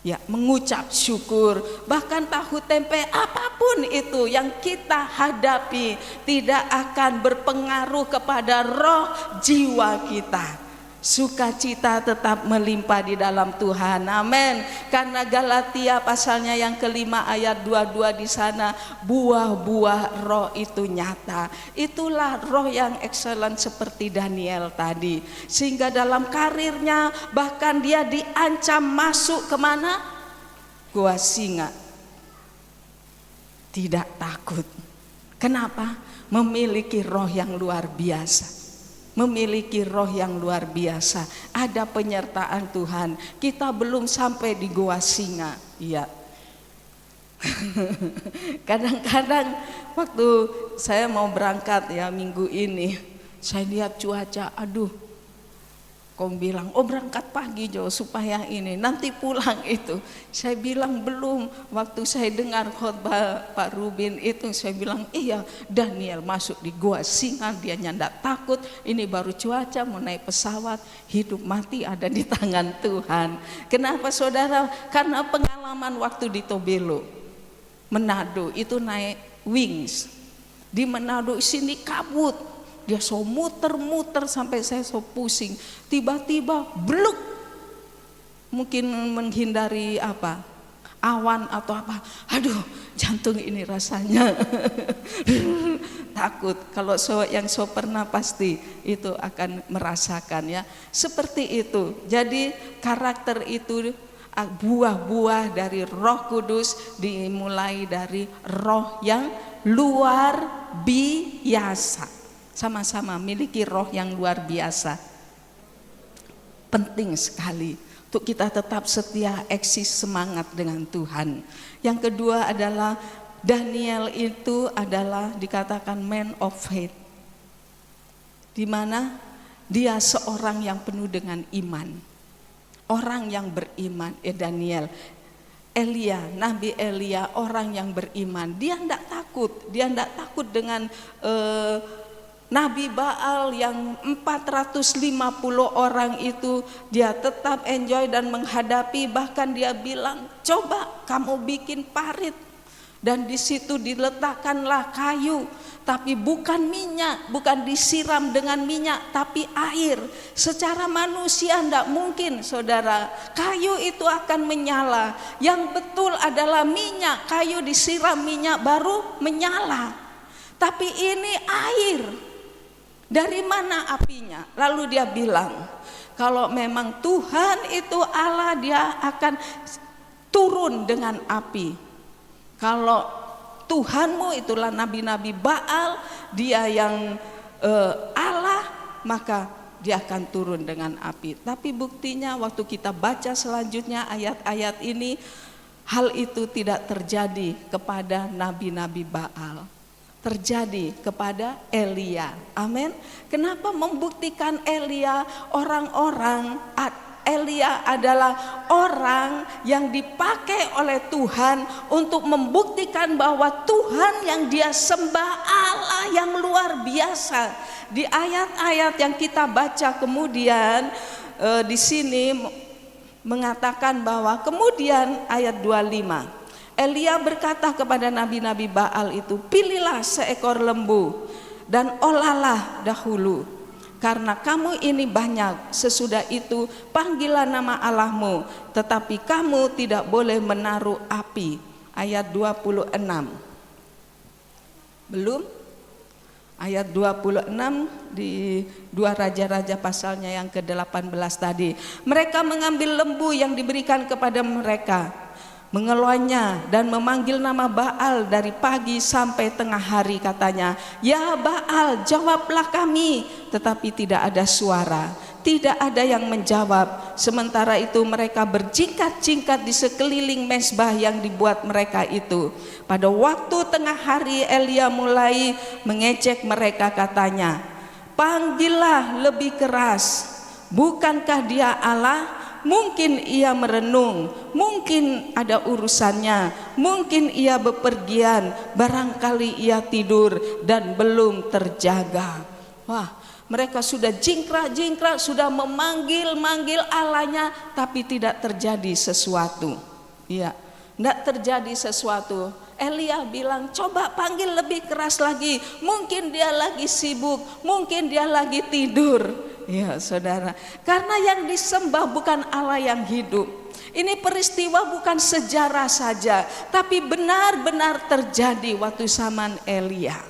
S2: Ya, mengucap syukur. Bahkan tahu tempe, apapun itu yang kita hadapi tidak akan berpengaruh kepada roh jiwa kita. Sukacita tetap melimpah di dalam Tuhan, amin. Karena Galatia pasalnya yang kelima ayat 22 di sana, buah-buah roh itu nyata. Itulah roh yang excellent seperti Daniel tadi. Sehingga dalam karirnya bahkan dia diancam masuk kemana? Gua singa. Tidak takut. Kenapa? Memiliki roh yang luar biasa. Memiliki roh yang luar biasa. Ada penyertaan Tuhan. Kita belum sampai di gua singa. Iya. Kadang-kadang waktu saya mau berangkat ya minggu ini, saya lihat cuaca, aduh, kong bilang, oh berangkat pagi Jo supaya ini nanti pulang itu. Saya bilang belum. Waktu saya dengar khotbah Pak Rubin itu, saya bilang iya, Daniel masuk di gua singa, dia nyandak takut. Ini baru cuaca mau naik pesawat, hidup mati ada di tangan Tuhan. Kenapa saudara? Karena pengalaman waktu di Tobelo, Manado itu naik wings. Di Manado sini kabut. Dia so muter-muter sampai saya so pusing. Tiba-tiba bluk, mungkin menghindari apa, awan atau apa. Aduh, jantung ini rasanya takut. Kalau yang so pernah pasti itu akan merasakan ya. Seperti itu. Jadi karakter itu, buah-buah dari Roh Kudus dimulai dari roh yang luar biasa. Sama-sama miliki roh yang luar biasa. Penting sekali untuk kita tetap setia, eksis, semangat dengan Tuhan. Yang kedua adalah Daniel itu adalah dikatakan man of faith, di mana dia seorang yang penuh dengan iman, orang yang beriman. Daniel, Elia, Nabi Elia, orang yang beriman. Dia tidak takut, dia tidak takut dengan Nabi Baal yang 450 orang itu. Dia tetap enjoy dan menghadapi. Bahkan dia bilang, coba kamu bikin parit, dan di situ diletakkanlah kayu, tapi bukan minyak, bukan disiram dengan minyak, tapi air. Secara manusia tidak mungkin saudara, kayu itu akan menyala. Yang betul adalah minyak, kayu disiram minyak baru menyala. Tapi ini air. Dari mana apinya? Lalu dia bilang, kalau memang Tuhan itu Allah, dia akan turun dengan api. Kalau Tuhanmu itulah nabi-nabi Baal, dia yang Allah, maka dia akan turun dengan api. Tapi buktinya waktu kita baca selanjutnya ayat-ayat ini, hal itu tidak terjadi kepada nabi-nabi Baal. Terjadi kepada Elia. Amin. Kenapa membuktikan Elia? Elia adalah orang yang dipakai oleh Tuhan untuk membuktikan bahwa Tuhan yang dia sembah Allah yang luar biasa. Di ayat-ayat yang kita baca kemudian di sini mengatakan bahwa kemudian ayat 25, Elia berkata kepada nabi-nabi Baal itu, pilihlah seekor lembu dan olahlah dahulu, karena kamu ini banyak. Sesudah itu panggillah nama Allahmu, tetapi kamu tidak boleh menaruh api. Ayat 26. Belum? ayat 26 di 2 Raja-Raja pasalnya yang ke-18 tadi. Mereka mengambil lembu yang diberikan kepada mereka, mengelolanya dan memanggil nama Baal dari pagi sampai tengah hari, katanya, "Ya Baal, jawablah kami." Tetapi tidak ada suara, tidak ada yang menjawab. Sementara itu mereka berjingkat-jingkat di sekeliling mezbah yang dibuat mereka itu. Pada waktu tengah hari Elia mulai mengejek mereka, katanya, "Panggillah lebih keras. Bukankah dia Allah? Mungkin ia merenung, mungkin ada urusannya, mungkin ia bepergian, barangkali ia tidur dan belum terjaga." Wah, mereka sudah jingkrak-jingkrak, sudah memanggil-manggil Allahnya, tapi tidak terjadi sesuatu. Iya, tidak terjadi sesuatu. Elia bilang, "Coba panggil lebih keras lagi. Mungkin dia lagi sibuk, mungkin dia lagi tidur." Ya saudara, karena yang disembah bukan Allah yang hidup. Ini peristiwa bukan sejarah saja, tapi benar-benar terjadi waktu zaman Elia.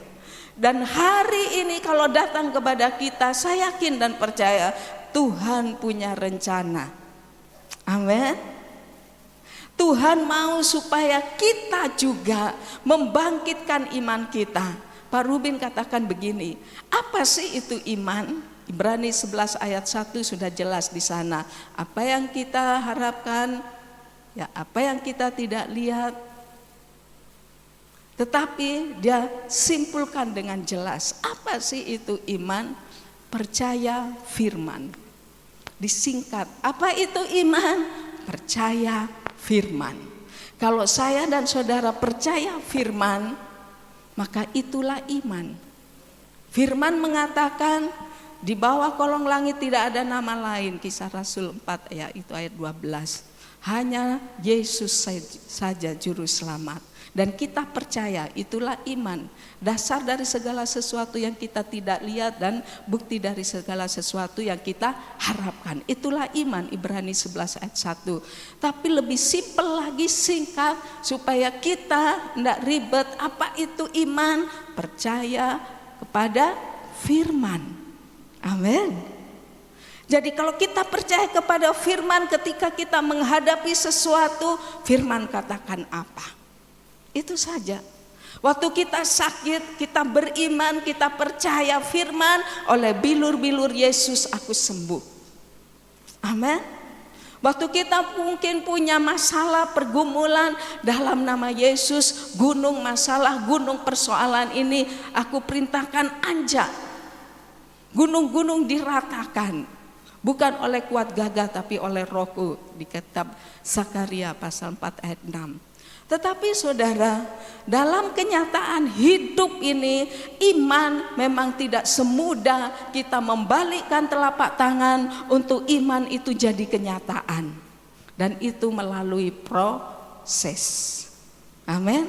S2: Dan hari ini kalau datang kepada kita, saya yakin dan percaya Tuhan punya rencana. Amin. Tuhan mau supaya kita juga membangkitkan iman kita. Pak Rubin katakan begini, apa sih itu iman? Ibrani 11 ayat 1 sudah jelas di sana. Apa yang kita harapkan, ya apa yang kita tidak lihat. Tetapi dia simpulkan dengan jelas. Apa sih itu iman? Percaya firman. Disingkat, apa itu iman? Percaya firman. Kalau saya dan saudara percaya firman, maka itulah iman. Firman mengatakan, di bawah kolong langit tidak ada nama lain. Kisah Rasul 4 ya, itu ayat 12. Hanya Yesus saja juru selamat. Dan kita percaya itulah iman. Dasar dari segala sesuatu yang kita tidak lihat dan bukti dari segala sesuatu yang kita harapkan. Itulah iman, Ibrani 11 ayat 1. Tapi lebih simpel lagi, singkat, supaya kita tidak ribet. Apa itu iman? Percaya kepada firman. Amin. Jadi kalau kita percaya kepada firman, ketika kita menghadapi sesuatu, firman katakan apa? Itu saja. Waktu kita sakit, kita beriman, kita percaya firman, oleh bilur-bilur Yesus aku sembuh. Amin. Waktu kita mungkin punya masalah, pergumulan, dalam nama Yesus, gunung masalah, gunung persoalan ini aku perintahkan anjak. Gunung-gunung diratakan. Bukan oleh kuat gagah tapi oleh Rohku, di kitab Zakaria pasal 4 ayat 6. Tetapi saudara, dalam kenyataan hidup ini, iman memang tidak semudah kita membalikkan telapak tangan untuk iman itu jadi kenyataan. Dan itu melalui proses. Amin.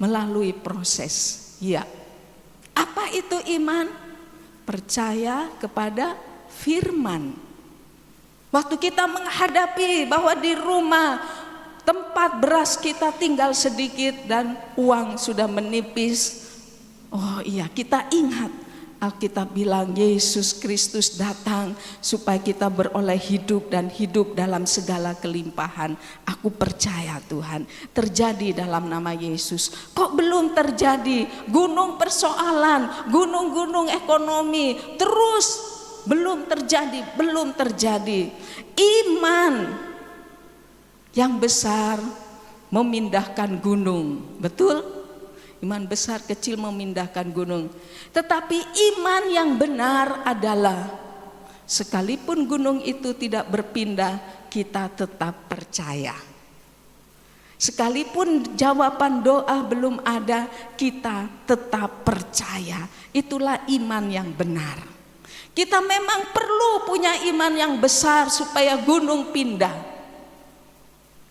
S2: Melalui proses. Ya. Apa itu iman? Percaya kepada firman. Waktu kita menghadapi bahwa di rumah tempat beras kita tinggal sedikit dan uang sudah menipis. Oh iya, kita ingat Alkitab bilang Yesus Kristus datang supaya kita beroleh hidup dan hidup dalam segala kelimpahan. Aku percaya Tuhan terjadi dalam nama Yesus. Kok belum terjadi? Gunung persoalan, gunung-gunung ekonomi terus belum terjadi. Iman yang besar memindahkan gunung, betul? Iman besar kecil memindahkan gunung. Tetapi iman yang benar adalah sekalipun gunung itu tidak berpindah, kita tetap percaya. Sekalipun jawaban doa belum ada, kita tetap percaya. Itulah iman yang benar. Kita memang perlu punya iman yang besar supaya gunung pindah.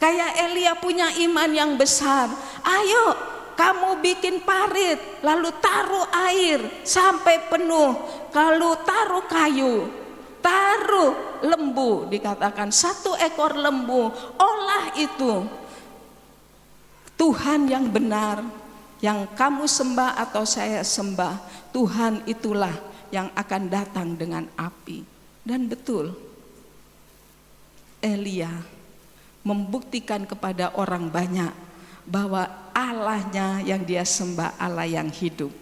S2: Kayak Elia punya iman yang besar. Ayo kamu bikin parit, lalu taruh air sampai penuh, lalu taruh kayu, taruh lembu, dikatakan 1 ekor lembu, olah itu. Tuhan yang benar yang kamu sembah atau saya sembah, Tuhan itulah yang akan datang dengan api. Dan betul, Elia membuktikan kepada orang banyak bahwa Allahnya yang dia sembah Allah yang hidup.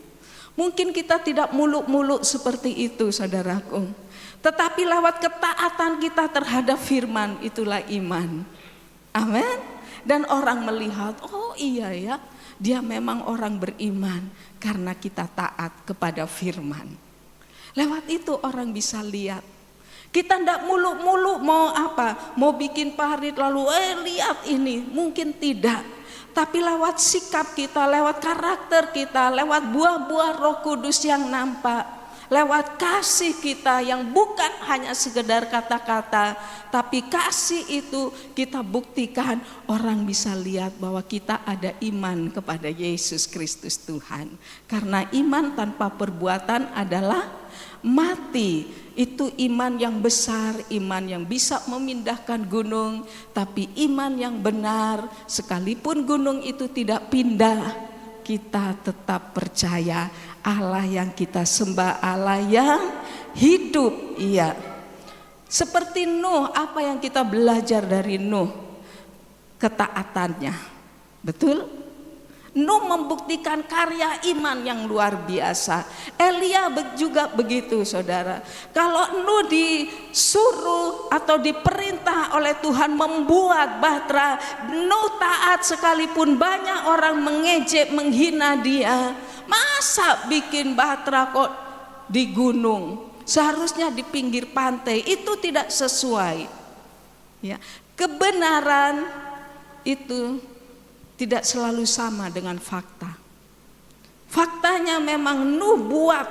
S2: Mungkin kita tidak muluk-muluk seperti itu, saudaraku, tetapi lewat ketaatan kita terhadap firman itulah iman. Amin. Dan orang melihat, oh iya ya, dia memang orang beriman karena kita taat kepada firman. Lewat itu orang bisa lihat. Kita tidak muluk-muluk mau apa, mau bikin parit lalu lihat ini, mungkin tidak. Tapi lewat sikap kita, lewat karakter kita, lewat buah-buah Roh Kudus yang nampak, lewat kasih kita yang bukan hanya sekedar kata-kata, tapi kasih itu kita buktikan, orang bisa lihat bahwa kita ada iman kepada Yesus Kristus Tuhan. Karena iman tanpa perbuatan adalah mati. Itu iman yang besar, iman yang bisa memindahkan gunung. Tapi iman yang benar, sekalipun gunung itu tidak pindah, kita tetap percaya Allah yang kita sembah Allah yang hidup. Iya. Seperti Nuh, apa yang kita belajar dari Nuh? Ketaatannya. Betul? Nuh membuktikan karya iman yang luar biasa. Elia juga begitu, saudara. Kalau Nuh disuruh atau diperintah oleh Tuhan membuat bahtera, Nuh taat sekalipun banyak orang mengejek, menghina dia. Masa bikin bahtera kok di gunung? Seharusnya di pinggir pantai. Itu tidak sesuai. Ya, kebenaran itu tidak selalu sama dengan fakta. Faktanya memang Nuh buat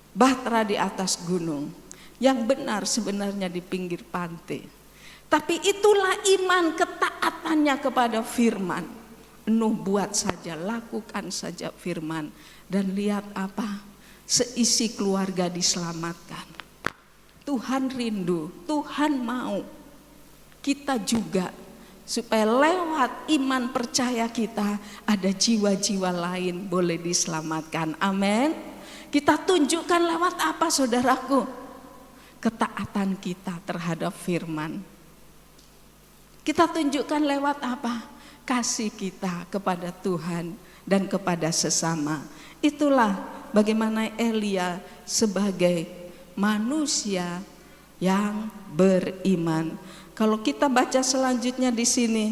S2: bahtera di atas gunung. Yang benar sebenarnya di pinggir pantai. Tapi itulah iman ketaatannya kepada firman. Nuh buat saja, lakukan saja firman. Dan lihat apa? Seisi keluarga diselamatkan. Tuhan rindu, Tuhan mau kita juga, supaya lewat iman percaya kita ada jiwa-jiwa lain boleh diselamatkan. Amin. Kita tunjukkan lewat apa, saudaraku? Ketaatan kita terhadap firman. Kita tunjukkan lewat apa? Kasih kita kepada Tuhan dan kepada sesama. Itulah bagaimana Elia sebagai manusia yang beriman. Kalau kita baca selanjutnya di sini,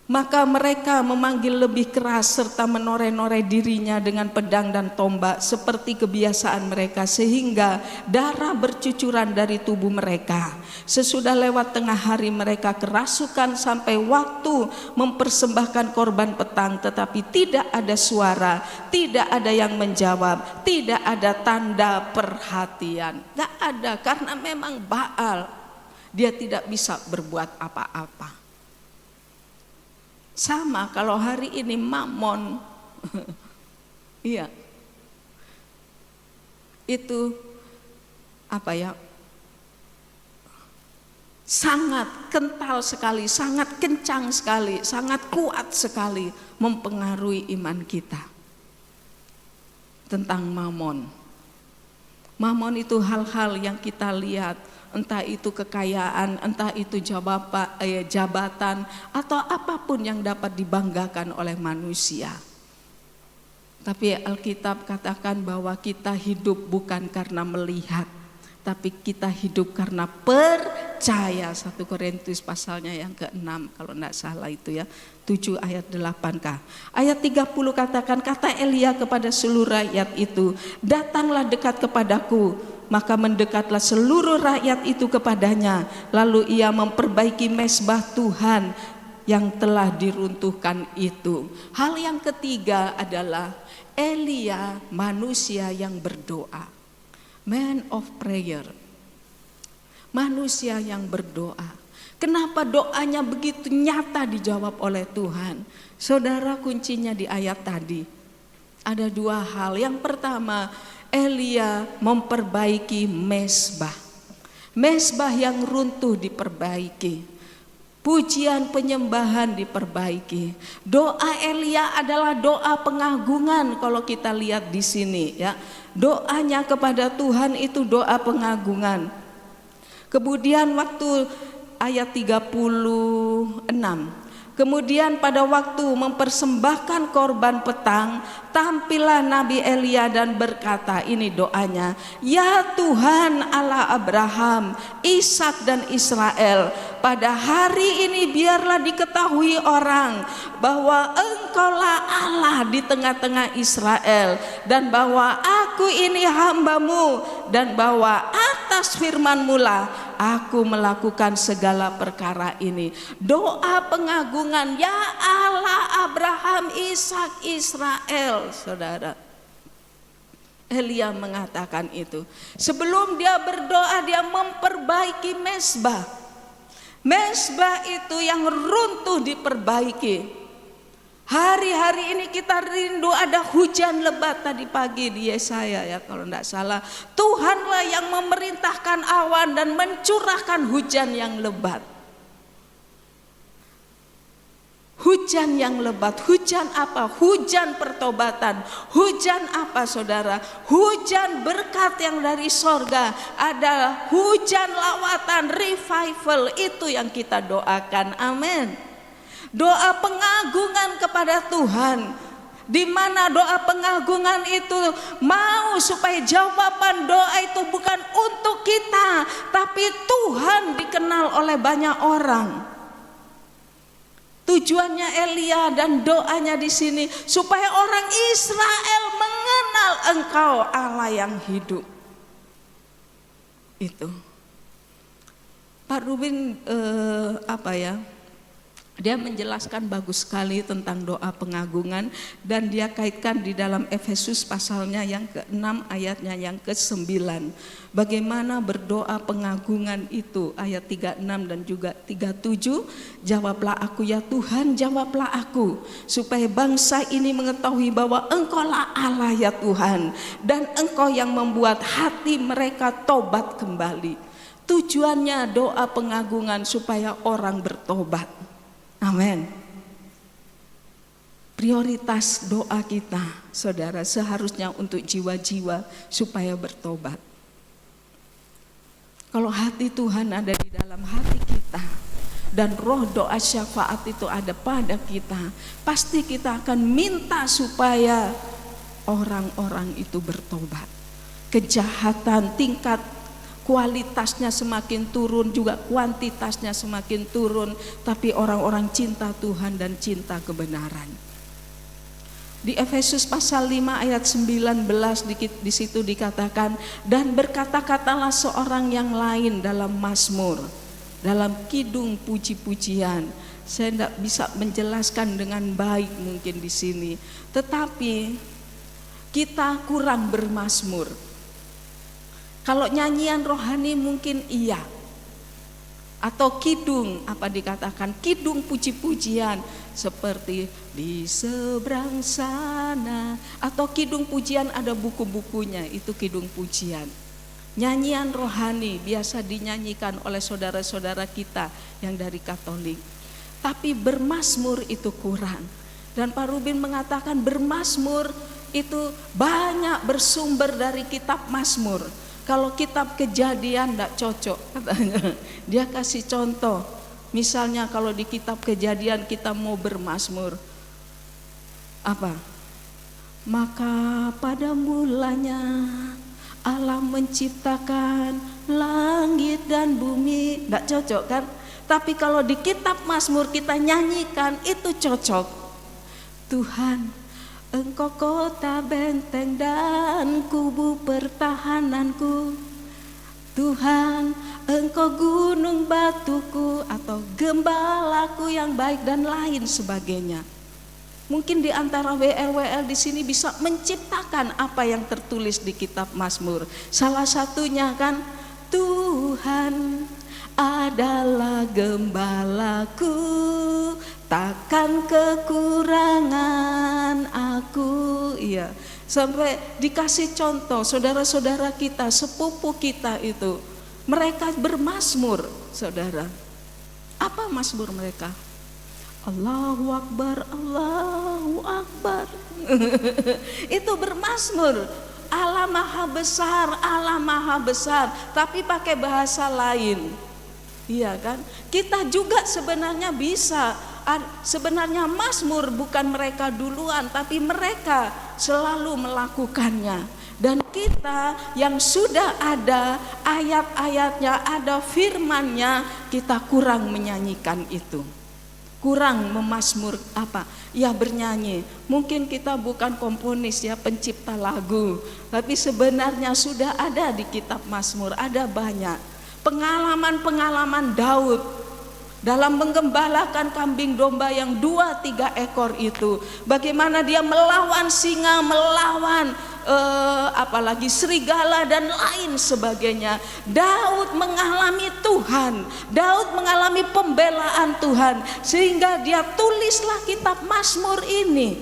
S2: maka mereka memanggil lebih keras serta menoreh-noreh dirinya dengan pedang dan tombak seperti kebiasaan mereka, sehingga darah bercucuran dari tubuh mereka. Sesudah lewat tengah hari mereka kerasukan sampai waktu mempersembahkan korban petang, tetapi tidak ada suara, tidak ada yang menjawab, tidak ada tanda perhatian. Tidak ada, karena memang Baal. Dia tidak bisa berbuat apa-apa. Sama kalau hari ini Mamon. Iya. Itu apa ya? Sangat kental sekali, sangat kencang sekali, sangat kuat sekali mempengaruhi iman kita. Tentang Mamon. Mamon itu hal-hal yang kita lihat, entah itu kekayaan, entah itu jabatan, atau apapun yang dapat dibanggakan oleh manusia. Tapi Alkitab katakan bahwa kita hidup bukan karena melihat, tapi kita hidup karena percaya. 1 Korintus pasalnya yang ke-6 kalau tidak salah itu ya, 7 ayat 8k. Ayat 30 katakan, kata Elia kepada seluruh rakyat itu, datanglah dekat kepadaku. Maka mendekatlah seluruh rakyat itu kepadanya. Lalu ia memperbaiki mezbah Tuhan yang telah diruntuhkan itu. Hal yang ketiga adalah Elia manusia yang berdoa. Man of prayer. Manusia yang berdoa. Kenapa doanya begitu nyata dijawab oleh Tuhan? Saudara, kuncinya di ayat tadi. Ada dua hal. Yang pertama, Elia memperbaiki mezbah. Mezbah yang runtuh diperbaiki. pujian penyembahan diperbaiki. Doa Elia adalah doa pengagungan kalau kita lihat di sini ya. Doanya kepada Tuhan itu doa pengagungan. Kemudian waktu ayat 36. Kemudian pada waktu mempersembahkan korban petang, tampillah Nabi Elia dan berkata, ini doanya, ya Tuhan Allah Abraham, Ishak dan Israel, pada hari ini biarlah diketahui orang bahwa Engkaulah Allah di tengah-tengah Israel, dan bahwa aku ini hambamu, dan bahwa atas firman-Mu lah aku melakukan segala perkara ini. Doa pengagungan, ya Allah Abraham, Ishak, Israel. Saudara, Elia mengatakan itu. Sebelum dia berdoa, dia memperbaiki mezbah. Mezbah itu yang runtuh diperbaiki. Hari-hari ini kita rindu ada hujan lebat. Tadi pagi di Yesaya ya kalau tidak salah, Tuhanlah yang memerintahkan awan dan mencurahkan hujan yang lebat. Hujan yang lebat, hujan apa? Hujan pertobatan. Hujan apa saudara? Hujan berkat yang dari sorga. Ada hujan lawatan, revival, itu yang kita doakan. Amin. Doa pengagungan kepada Tuhan, di mana doa pengagungan itu mau supaya jawaban doa itu bukan untuk kita, tapi Tuhan dikenal oleh banyak orang. Tujuannya Elia dan doanya di sini supaya orang Israel mengenal Engkau Allah yang hidup. Itu Pak Rubin dia menjelaskan bagus sekali tentang doa pengagungan, dan dia kaitkan di dalam Efesus pasalnya yang ke-6 ayatnya yang ke-9. Bagaimana berdoa pengagungan itu, ayat 36 dan juga 37. Jawablah aku ya Tuhan, jawablah aku, supaya bangsa ini mengetahui bahwa Engkaulah Allah ya Tuhan, dan Engkau yang membuat hati mereka tobat kembali. Tujuannya doa pengagungan supaya orang bertobat. Amin. Prioritas doa kita, saudara, seharusnya untuk jiwa-jiwa supaya bertobat. Kalau hati Tuhan ada di dalam hati kita dan roh doa syafaat itu ada pada kita, pasti kita akan minta supaya orang-orang itu bertobat. Kejahatan tingkat kualitasnya semakin turun, juga kuantitasnya semakin turun, tapi orang-orang cinta Tuhan dan cinta kebenaran. Di Efesus pasal 5 ayat 19 di situ dikatakan, dan berkata-katalah seorang yang lain dalam mazmur, dalam kidung puji-pujian. Saya tidak bisa menjelaskan dengan baik mungkin di sini, tetapi kita kurang bermazmur. Kalau nyanyian rohani mungkin iya, atau kidung, apa dikatakan, kidung puji-pujian seperti di seberang sana, atau kidung pujian ada buku-bukunya, itu kidung pujian. Nyanyian rohani biasa dinyanyikan oleh saudara-saudara kita yang dari Katolik, tapi bermazmur itu kurang. Dan Pak Rubin mengatakan bermazmur itu banyak bersumber dari kitab Mazmur. Kalau kitab Kejadian tidak cocok katanya. Dia kasih contoh. Misalnya kalau di kitab Kejadian kita mau bermazmur, apa? Maka pada mulanya Allah menciptakan langit dan bumi. Tidak cocok kan? Tapi kalau di kitab Mazmur kita nyanyikan itu cocok. Tuhan, Engkau kota benteng dan kubu pertahananku. Tuhan, Engkau gunung batuku, atau gembalaku yang baik, dan lain sebagainya. Mungkin di antara WL di sini bisa menciptakan apa yang tertulis di kitab Mazmur. Salah satunya kan, Tuhan adalah gembalaku, takkan kekurangan aku. Iya, sampai dikasih contoh saudara-saudara kita, sepupu kita itu, mereka bermazmur, saudara. Apa mazmur mereka? Allahu Akbar, Allahu Akbar. Itu bermazmur. Allah Maha Besar, Allah Maha Besar, tapi pakai bahasa lain. Iya kan? Kita juga sebenarnya bisa. Sebenarnya mazmur bukan mereka duluan, tapi mereka selalu melakukannya. Dan kita yang sudah ada ayat-ayatnya, ada firmannya, kita kurang menyanyikan itu. Kurang memazmur apa? Ya bernyanyi. Mungkin kita bukan komponis ya, pencipta lagu, tapi sebenarnya sudah ada di kitab Mazmur, ada banyak pengalaman-pengalaman Daud dalam menggembalakan kambing domba yang 2-3 ekor itu. Bagaimana dia melawan singa, melawan apalagi serigala dan lain sebagainya. Daud mengalami Tuhan, Daud mengalami pembelaan Tuhan, sehingga dia tulislah kitab Mazmur ini.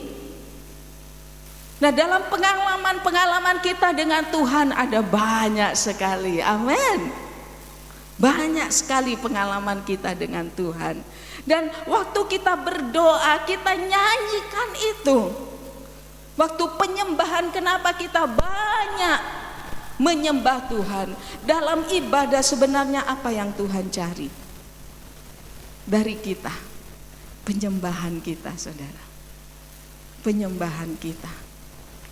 S2: Nah, dalam pengalaman-pengalaman kita dengan Tuhan ada banyak sekali. Amin. Banyak sekali pengalaman kita dengan Tuhan. Dan waktu kita berdoa, kita nyanyikan itu. Waktu penyembahan, kenapa kita banyak menyembah Tuhan? Dalam ibadah sebenarnya apa yang Tuhan cari dari kita? Penyembahan kita, saudara. Penyembahan kita.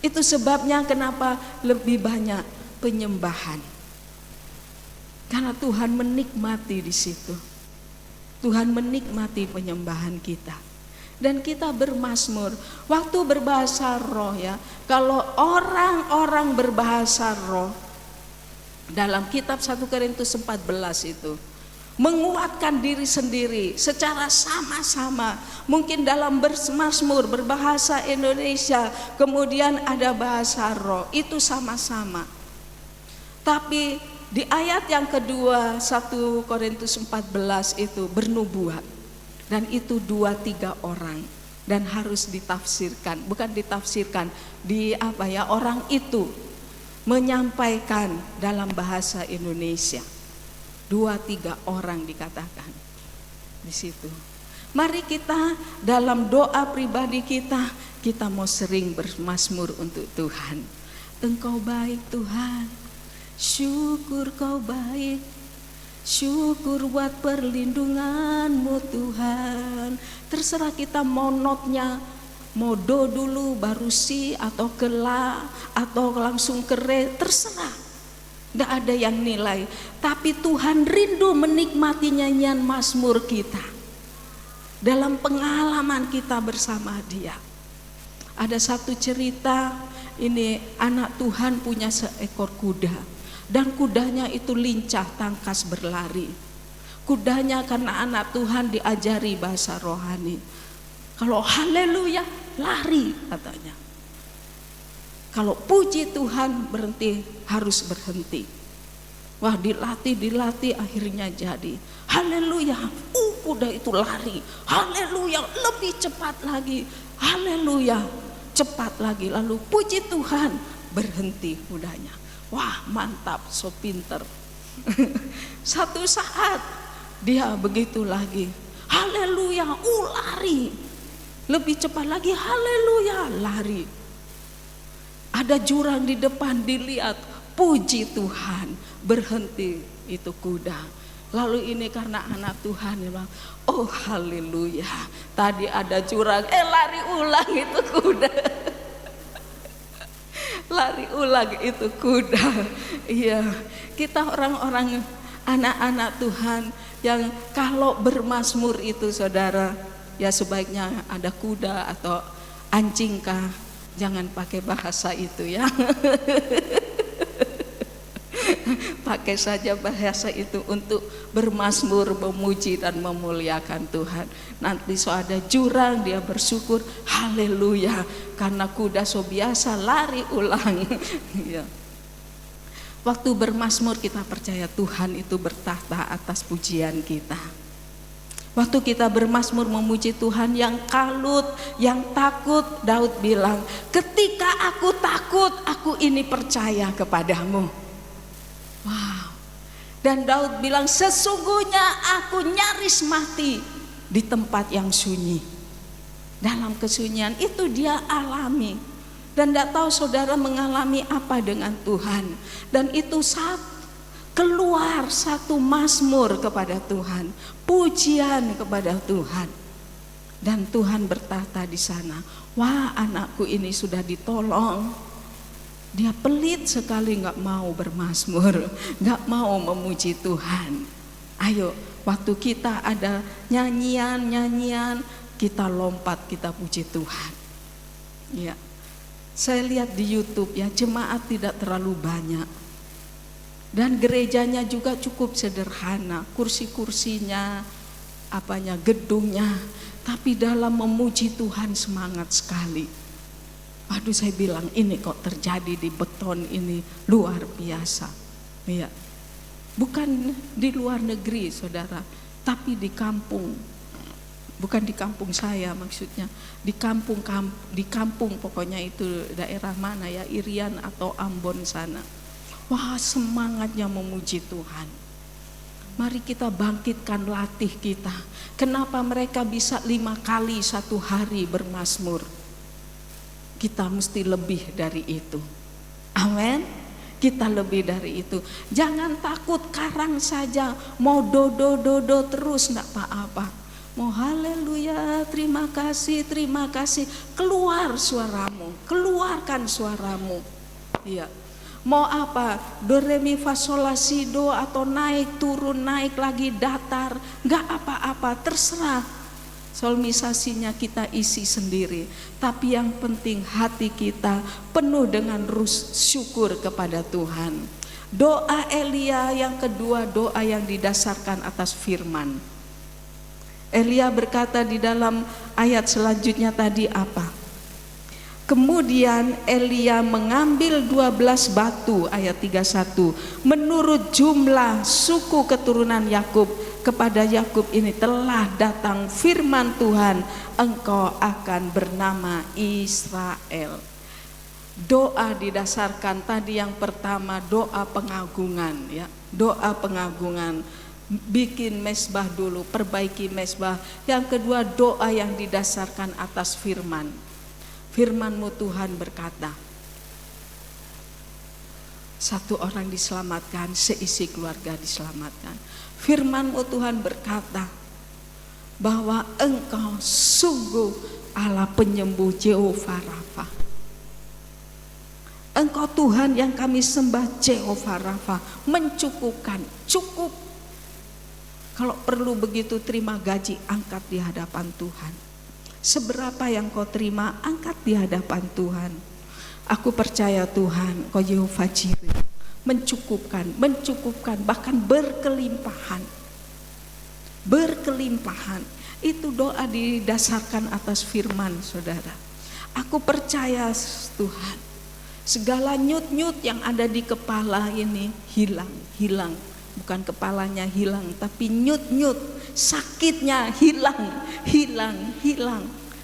S2: Itu sebabnya kenapa lebih banyak penyembahan. Karena Tuhan menikmati di situ. Tuhan menikmati penyembahan kita. Dan kita bermazmur. Waktu berbahasa roh ya, kalau orang-orang berbahasa roh, dalam kitab 1 Korintus 14 itu menguatkan diri sendiri secara sama-sama. Mungkin dalam bermazmur, berbahasa Indonesia, kemudian ada bahasa roh, itu sama-sama. Tapi di ayat yang kedua 1 Korintus 14 itu bernubuat. Dan itu 2-3 orang, dan harus ditafsirkan, bukan ditafsirkan, orang itu menyampaikan dalam bahasa Indonesia. 2-3 orang dikatakan di situ. Mari kita dalam doa pribadi kita mau sering bermazmur untuk Tuhan. Engkau baik Tuhan, syukur kau baik. Syukur buat perlindungan-Mu Tuhan. Terserah kita mau notnya, mau do dulu baru si, atau ke la, atau langsung ke re, terserah. Gak ada yang nilai. Tapi Tuhan rindu menikmati nyanyian mazmur kita. Dalam pengalaman kita bersama Dia. Ada satu cerita, ini anak Tuhan punya seekor kuda. Dan kudanya itu lincah, tangkas berlari. Kudanya karena anak Tuhan diajari bahasa rohani. Kalau haleluya, lari katanya. Kalau puji Tuhan berhenti, harus berhenti. Wah, dilatih, akhirnya jadi. Haleluya, kuda itu lari. Haleluya, lebih cepat lagi. Haleluya, cepat lagi. Lalu puji Tuhan, berhenti kudanya. Wah, mantap, so pinter. Satu saat dia begitu lagi. Haleluya, lari. Lebih cepat lagi, haleluya, lari. Ada jurang di depan, dilihat, puji Tuhan, berhenti itu kuda. Lalu ini karena anak Tuhan, dia bilang, oh haleluya, tadi ada jurang, lari ulang itu kuda. Lari ulang itu kuda. Iya, kita orang-orang anak-anak Tuhan yang kalau bermazmur itu, saudara, ya sebaiknya ada kuda atau anjing kah, jangan pakai bahasa itu ya. Pakai saja bahasa itu untuk bermazmur, memuji dan memuliakan Tuhan. Nanti so ada jurang, dia bersyukur, haleluya, karena kuda so biasa lari ulang. Ya. Waktu bermazmur kita percaya Tuhan itu bertahta atas pujian kita. Waktu kita bermazmur memuji Tuhan, yang kalut, yang takut, Daud bilang, ketika aku takut, aku ini percaya kepadamu. Wow, Dan Daud bilang, sesungguhnya aku nyaris mati di tempat yang sunyi. Dalam kesunyian itu dia alami. Dan tidak tahu saudara mengalami apa dengan Tuhan. Dan itu keluar satu mazmur kepada Tuhan, pujian kepada Tuhan. Dan Tuhan berkata di sana, wah, anakku ini sudah ditolong. Dia pelit sekali, gak mau bermazmur, gak mau memuji Tuhan. Ayo, waktu kita ada nyanyian, kita lompat, kita puji Tuhan. Ya, saya lihat di YouTube ya, jemaat tidak terlalu banyak. Dan gerejanya juga cukup sederhana, kursi-kursinya, gedungnya. Tapi dalam memuji Tuhan semangat sekali. Waduh, saya bilang ini kok terjadi di Beton ini luar biasa. Ya, bukan di luar negeri saudara, tapi di kampung. Bukan di kampung saya maksudnya, di kampung pokoknya itu daerah mana ya, Irian atau Ambon sana. Wah, semangatnya memuji Tuhan. Mari kita bangkitkan latih kita. Kenapa mereka bisa 5 kali satu hari bermazmur? Kita mesti lebih dari itu. Amin. Kita lebih dari itu. Jangan takut karang saja. Mau dodo terus enggak apa-apa. Mau haleluya, terima kasih. Keluar suaramu, keluarkan suaramu. Iya. Mau apa? Do re mi fa sol la si do, atau naik turun naik lagi datar, enggak apa-apa, terserah. Solmisasinya kita isi sendiri, tapi yang penting hati kita penuh dengan syukur kepada Tuhan. Doa Elia yang kedua, doa yang didasarkan atas firman. Elia berkata di dalam ayat selanjutnya tadi apa? Kemudian Elia mengambil 12 batu, ayat 31, menurut jumlah suku keturunan Yakub. Kepada Yakub ini telah datang firman Tuhan, engkau akan bernama Israel. Doa didasarkan tadi yang pertama doa pengagungan ya, doa pengagungan. Bikin mezbah dulu, perbaiki mezbah. Yang kedua doa yang didasarkan atas firman. Firman-Mu Tuhan berkata, satu orang diselamatkan, seisi keluarga diselamatkan. Firman-Mu Tuhan berkata bahwa engkau sungguh Allah penyembuh, Jehovah Rafa. Engkau Tuhan yang kami sembah, Jehovah Rafa, mencukupkan, cukup. Kalau perlu begitu terima gaji, angkat di hadapan Tuhan. Seberapa yang kau terima, angkat di hadapan Tuhan. Aku percaya Tuhan, kau Jehovah Jireh, mencukupkan, bahkan berkelimpahan. Berkelimpahan. Itu doa didasarkan atas firman, saudara. Aku percaya Tuhan, segala nyut-nyut yang ada di kepala ini hilang. Bukan kepalanya hilang, tapi nyut-nyut, sakitnya hilang.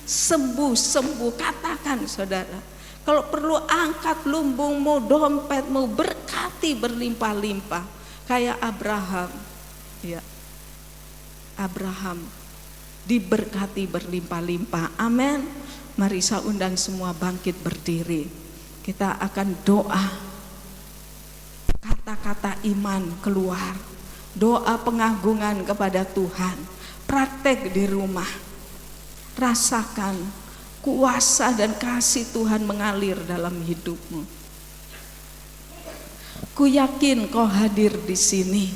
S2: Sembuh. Katakan saudara, kalau perlu angkat lumbungmu, dompetmu, berkati berlimpah-limpah. Kayak Abraham, ya, Abraham diberkati berlimpah-limpah. Amin. Mari saya undang semua bangkit berdiri. Kita akan doa. Kata-kata iman keluar. Doa pengagungan kepada Tuhan. Praktek di rumah. Rasakan kuasa dan kasih Tuhan mengalir dalam hidupmu. Ku yakin kau hadir di sini.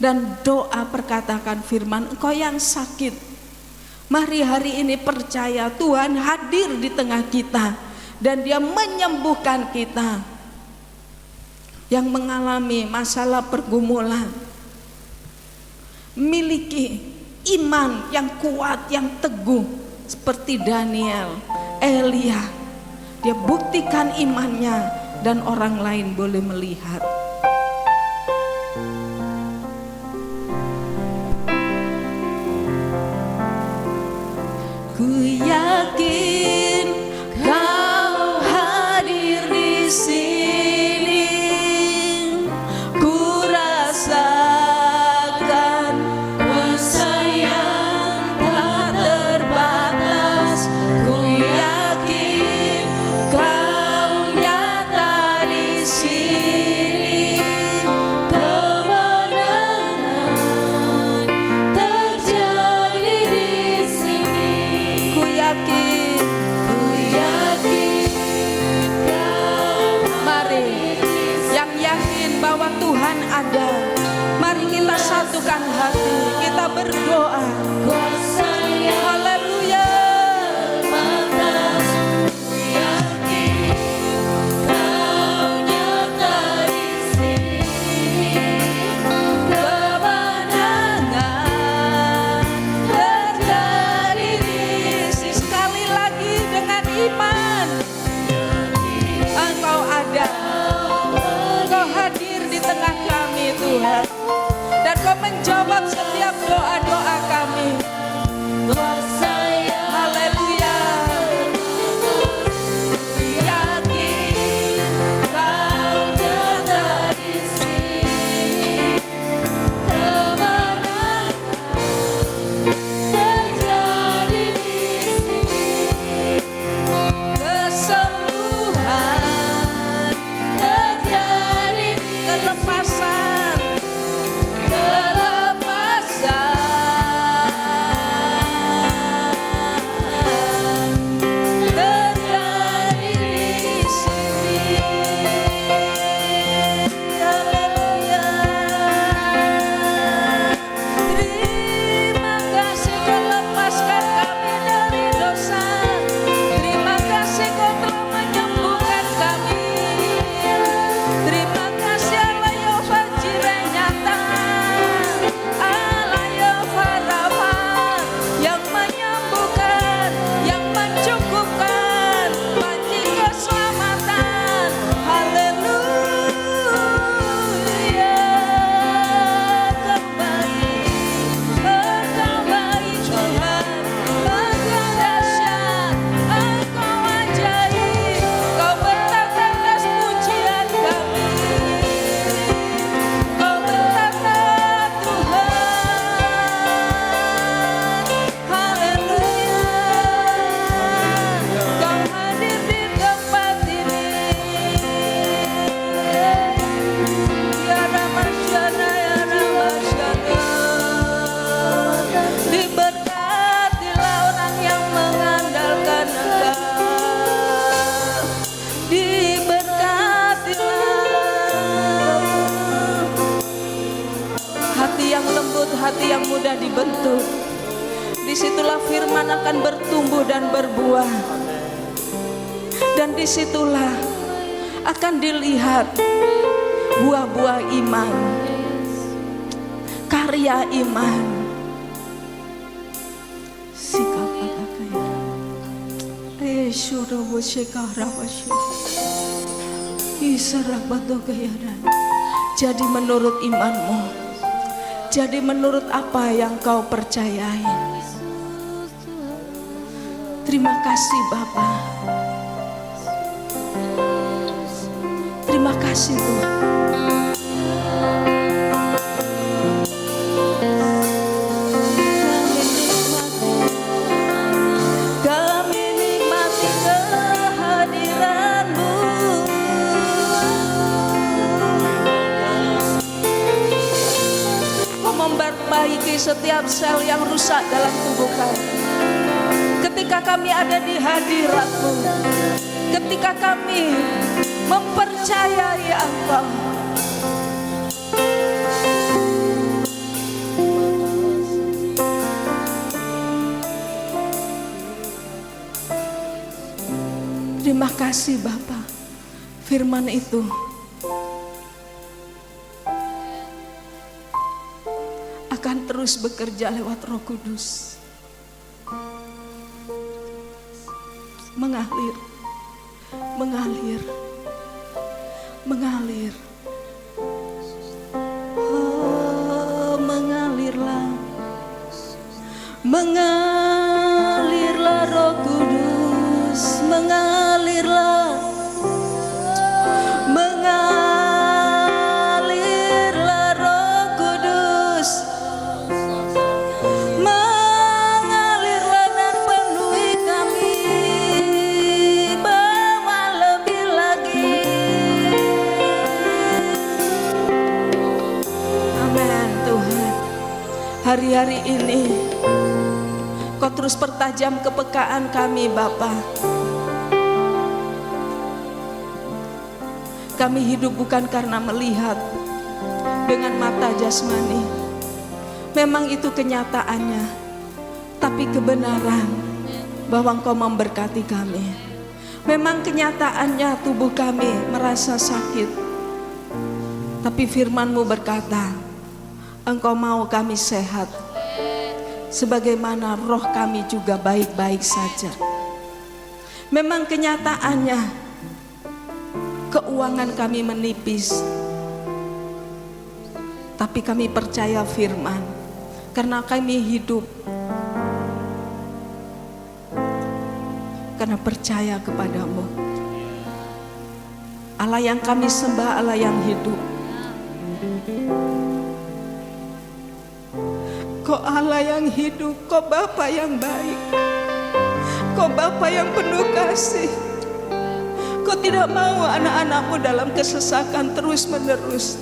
S2: Dan doa perkatakan firman, engkau yang sakit, mari hari ini percaya Tuhan hadir di tengah kita dan Dia menyembuhkan kita. Yang mengalami masalah pergumulan, miliki iman yang kuat, yang teguh seperti Daniel, Elia. Dia buktikan imannya dan orang lain boleh melihat. Ku yakin kau hadir di sini. Ku rasa menyatukan hati, kita berdoa. Haleluya. Kemenangan terjadi di sini. Sekali lagi dengan iman, Engkau ada, Engkau hadir di tengah kami Tuhan, dan Kau menjawab setiap doa-doa kami. Haleluya. Yakin Kau ada di sini. Kemenangan terjadi di sini. Kesembuhan terjadi di sini. Kelepasan terjadi di sini. Haleluya. Terima kasih Kau lepaskan kami dari dosa. Terima kasih Kau telah menyembuhkan kami. Terima kasih Allah Yehova Jireh nyata, Allah Yehova Rafa, yang menyembuhkan, yang mencukupkan, bagi keselamatan. Haleluya. Engkau baik Tuhan, Engkau dahsyat, Engkau ajaib, Kau bertata atas pujian kami. Kau bertata Tuhan. Haleluya. Kau hadir di tempat ini. Ya Rabbana, ya Rabbana. Diberkatilah orang yang mengandalkan Engkau. Diberkatilah hati yang lembut, hati yang mudah dibentuk. Disitulah firman akan bertumbuh dan berbuah. Dan disitulah akan dilihat buah-buah iman, karya iman. Sikap kaya syuruh jadi menurut imanmu, jadi menurut apa yang kau percayai. Terima kasih Bapa. Terima kasih Tuhan. Kami nikmati kehadiran-Mu. Kau memperbaiki setiap sel yang rusak dalam tubuh kami. Ketika kami ada di hadirat-Mu, ketika kami mempercayai Engkau, terima kasih Bapa. Firman itu akan terus bekerja lewat Roh Kudus, mengalir, mengalir, mengalir. Oh, mengalirlah, mengalirlah Roh Kudus, mengalirlah, mengalirlah Roh Kudus, mengalirlah dan penuhi kami, bawa lebih lagi. Amin Tuhan. Hari-hari ini Kau terus pertajam kepekaan kami Bapa. Kami hidup bukan karena melihat dengan mata jasmani, Memang itu kenyataannya, tapi kebenaran bahwa Engkau memberkati kami. Memang kenyataannya tubuh kami merasa sakit, tapi firman-Mu berkata, Engkau mau kami sehat, sebagaimana roh kami juga baik-baik saja. Memang kenyataannya keuangan kami menipis, tapi kami percaya firman, karena kami hidup karena percaya kepadamu. Allah yang kami sembah, Allah yang hidup. Kau Allah yang hidup, Kau Bapa yang baik, Kau Bapa yang penuh kasih. Kau tidak mau anak-anak-Mu dalam kesesakan terus menerus,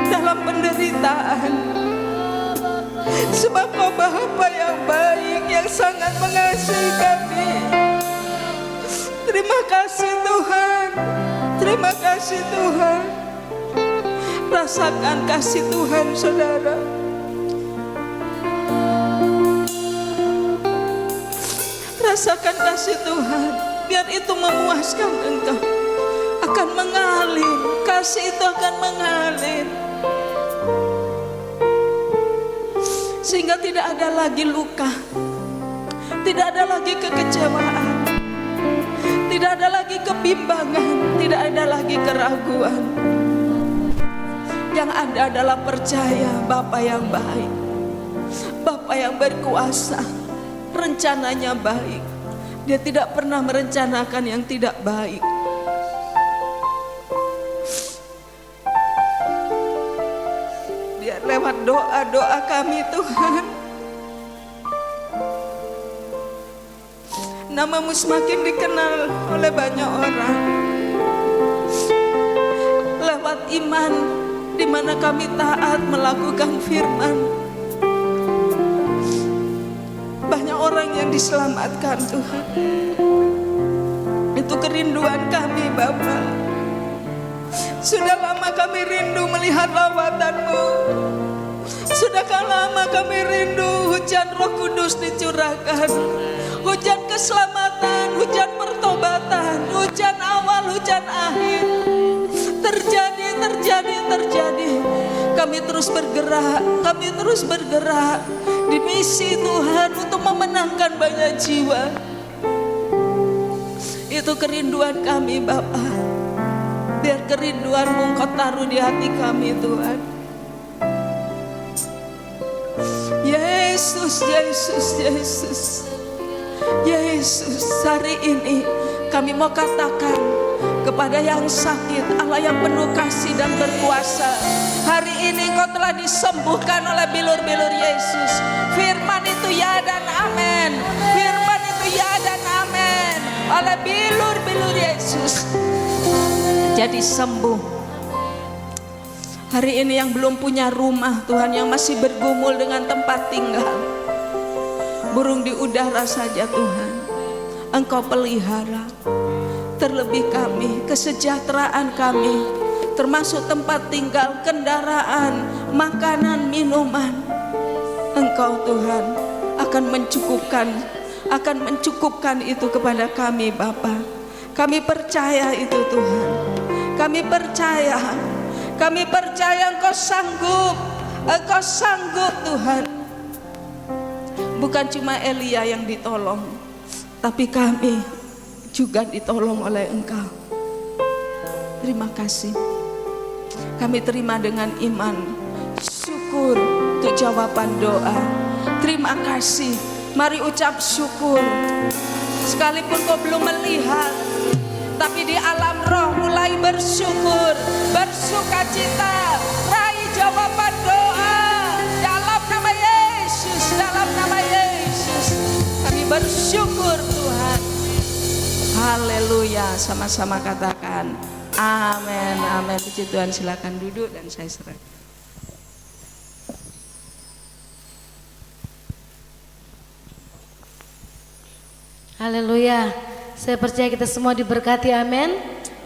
S2: dalam penderitaan. Sebab Kau Bapa yang baik, yang sangat mengasihi kami. Terima kasih Tuhan, terima kasih Tuhan. Rasakan kasih Tuhan saudara. Rasakan kasih Tuhan, biar itu memuaskan engkau. Akan mengalir, kasih itu akan mengalir, sehingga tidak ada lagi luka, tidak ada lagi kekecewaan, tidak ada lagi kebimbangan, tidak ada lagi keraguan. Yang ada adalah percaya Bapa yang baik, Bapa yang berkuasa. Rencananya baik, Dia tidak pernah merencanakan yang tidak baik. Biar lewat doa-doa kami Tuhan, nama-Mu semakin dikenal oleh banyak orang. Lewat iman, di mana kami taat melakukan firman, banyak orang yang diselamatkan Tuhan. Itu kerinduan kami Bapa. Sudah lama kami rindu melihat lawatan-Mu. Sudah lama kami rindu hujan Roh Kudus dicurahkan, hujan keselamatan, hujan pertobatan, hujan awal, hujan akhir. Terjadi. Kami terus bergerak di misi Tuhan untuk memenangkan banyak jiwa. Itu kerinduan kami Bapa. Biar kerinduan-Mu Engkau taruh di hati kami Tuhan. Yesus, hari ini kami mau katakan kepada yang sakit, Allah yang penuh kasih dan berkuasa, hari ini Engkau telah disembuhkan oleh bilur-bilur Yesus. Firman itu ya dan amin. Firman itu ya dan amin. Oleh bilur-bilur Yesus jadi sembuh. Hari ini yang belum punya rumah Tuhan, yang masih bergumul dengan tempat tinggal, burung di udara saja Tuhan Engkau pelihara. Terlebih kami, kesejahteraan kami, termasuk tempat tinggal, kendaraan, makanan, minuman, Engkau Tuhan akan mencukupkan itu kepada kami Bapa. Kami percaya itu Tuhan. Kami percaya Engkau sanggup Tuhan. Bukan cuma Elia yang ditolong, tapi kami juga ditolong oleh Engkau. Terima kasih. Kami terima dengan iman, syukur untuk jawaban doa. Terima kasih. Mari ucap syukur. Sekalipun kau belum melihat, tapi di alam roh mulai bersyukur, bersukacita, raih jawaban doa dalam nama Yesus, dalam nama Yesus. Kami bersyukur Tuhan. Haleluya, sama-sama katakan amin, amin. Puji Tuhan, silakan duduk dan saya serahkan.
S1: Haleluya. Saya percaya kita semua diberkati, amin.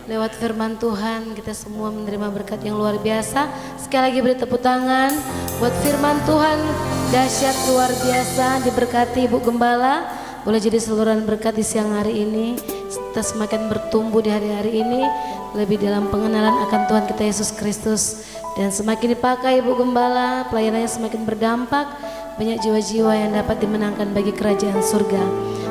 S1: lewat firman Tuhan kita semua menerima berkat yang luar biasa. Sekali lagi beri tepuk tangan buat firman Tuhan dahsyat luar biasa. Diberkati Ibu Gembala, boleh jadi saluran berkat di siang hari ini. Kita semakin bertumbuh di hari-hari ini lebih dalam pengenalan akan Tuhan kita Yesus Kristus, dan semakin dipakai Ibu Gembala, pelayanannya semakin berdampak, banyak jiwa-jiwa yang dapat dimenangkan bagi kerajaan surga.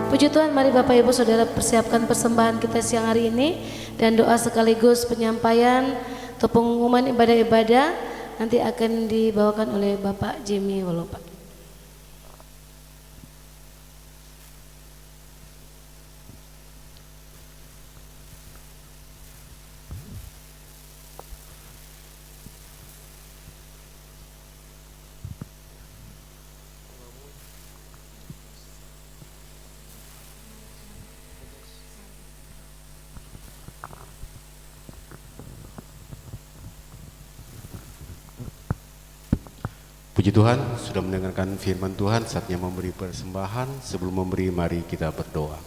S1: Puji Tuhan, mari Bapak Ibu Saudara persiapkan persembahan kita siang hari ini, dan doa sekaligus penyampaian atau pengumuman ibadah-ibadah nanti akan dibawakan oleh Bapak Jimmy Wolopak.
S3: Puji Tuhan, sudah mendengarkan firman Tuhan, saatnya memberi persembahan. Sebelum memberi, mari kita berdoa.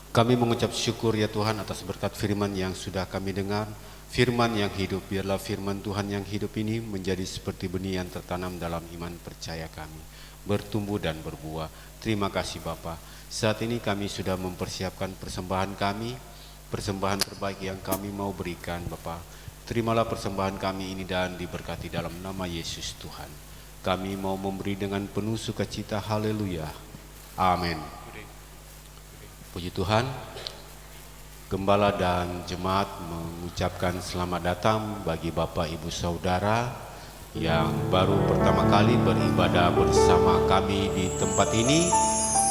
S3: Kami mengucap syukur ya Tuhan atas berkat firman yang sudah kami dengar, firman yang hidup. Biarlah firman Tuhan yang hidup ini menjadi seperti benih yang tertanam dalam iman percaya kami, bertumbuh dan berbuah. Terima kasih Bapa. Saat ini kami sudah mempersiapkan persembahan kami, persembahan terbaik yang kami mau berikan Bapa. Terimalah persembahan kami ini dan diberkati dalam nama Yesus Tuhan. Kami mau memberi dengan penuh sukacita. Haleluya. Amin. Puji Tuhan. Gembala dan jemaat mengucapkan selamat datang bagi Bapak Ibu Saudara yang baru pertama kali beribadah bersama kami di tempat ini.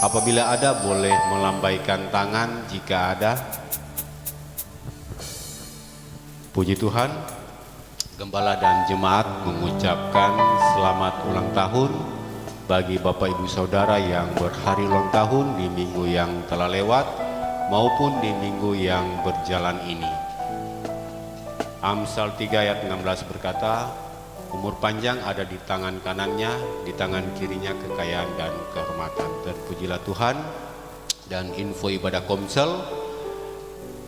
S3: Apabila ada, boleh melambaikan tangan jika ada. Puji Tuhan, Gembala dan jemaat mengucapkan selamat ulang tahun bagi Bapak Ibu Saudara yang berhari ulang tahun di minggu yang telah lewat maupun di minggu yang berjalan ini. Amsal 3 ayat 16 berkata, umur panjang ada di tangan kanannya, di tangan kirinya kekayaan dan kehormatan. Terpujilah Tuhan. Dan info ibadah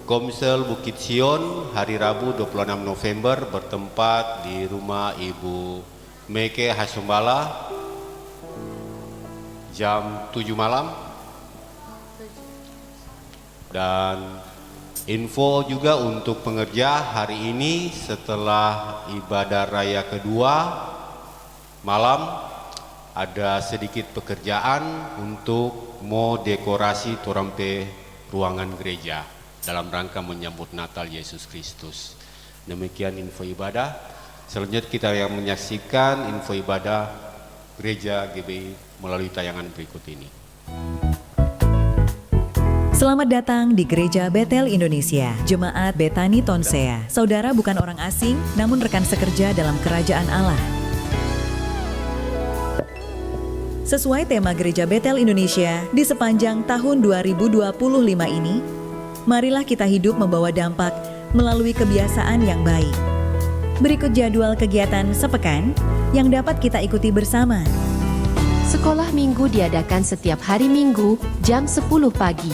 S3: Komsel Bukit Sion hari Rabu 26 November bertempat di rumah Ibu Meke Hasumbala jam 7 malam. Dan info juga untuk pengerja hari ini setelah ibadah raya kedua malam ada sedikit pekerjaan untuk mau dekorasi torampe ruangan gereja dalam rangka menyambut Natal Yesus Kristus. Demikian info ibadah. Selanjutnya kita yang menyaksikan info ibadah gereja GBI melalui tayangan berikut ini.
S4: Selamat datang di Gereja Betel Indonesia, Jemaat Betani Tonsea. Saudara bukan orang asing, namun rekan sekerja dalam kerajaan Allah. Sesuai tema Gereja Betel Indonesia di sepanjang tahun 2025 ini, marilah kita hidup membawa dampak melalui kebiasaan yang baik. Berikut jadwal kegiatan sepekan yang dapat kita ikuti bersama.
S5: Sekolah minggu diadakan setiap hari Minggu jam 10 pagi.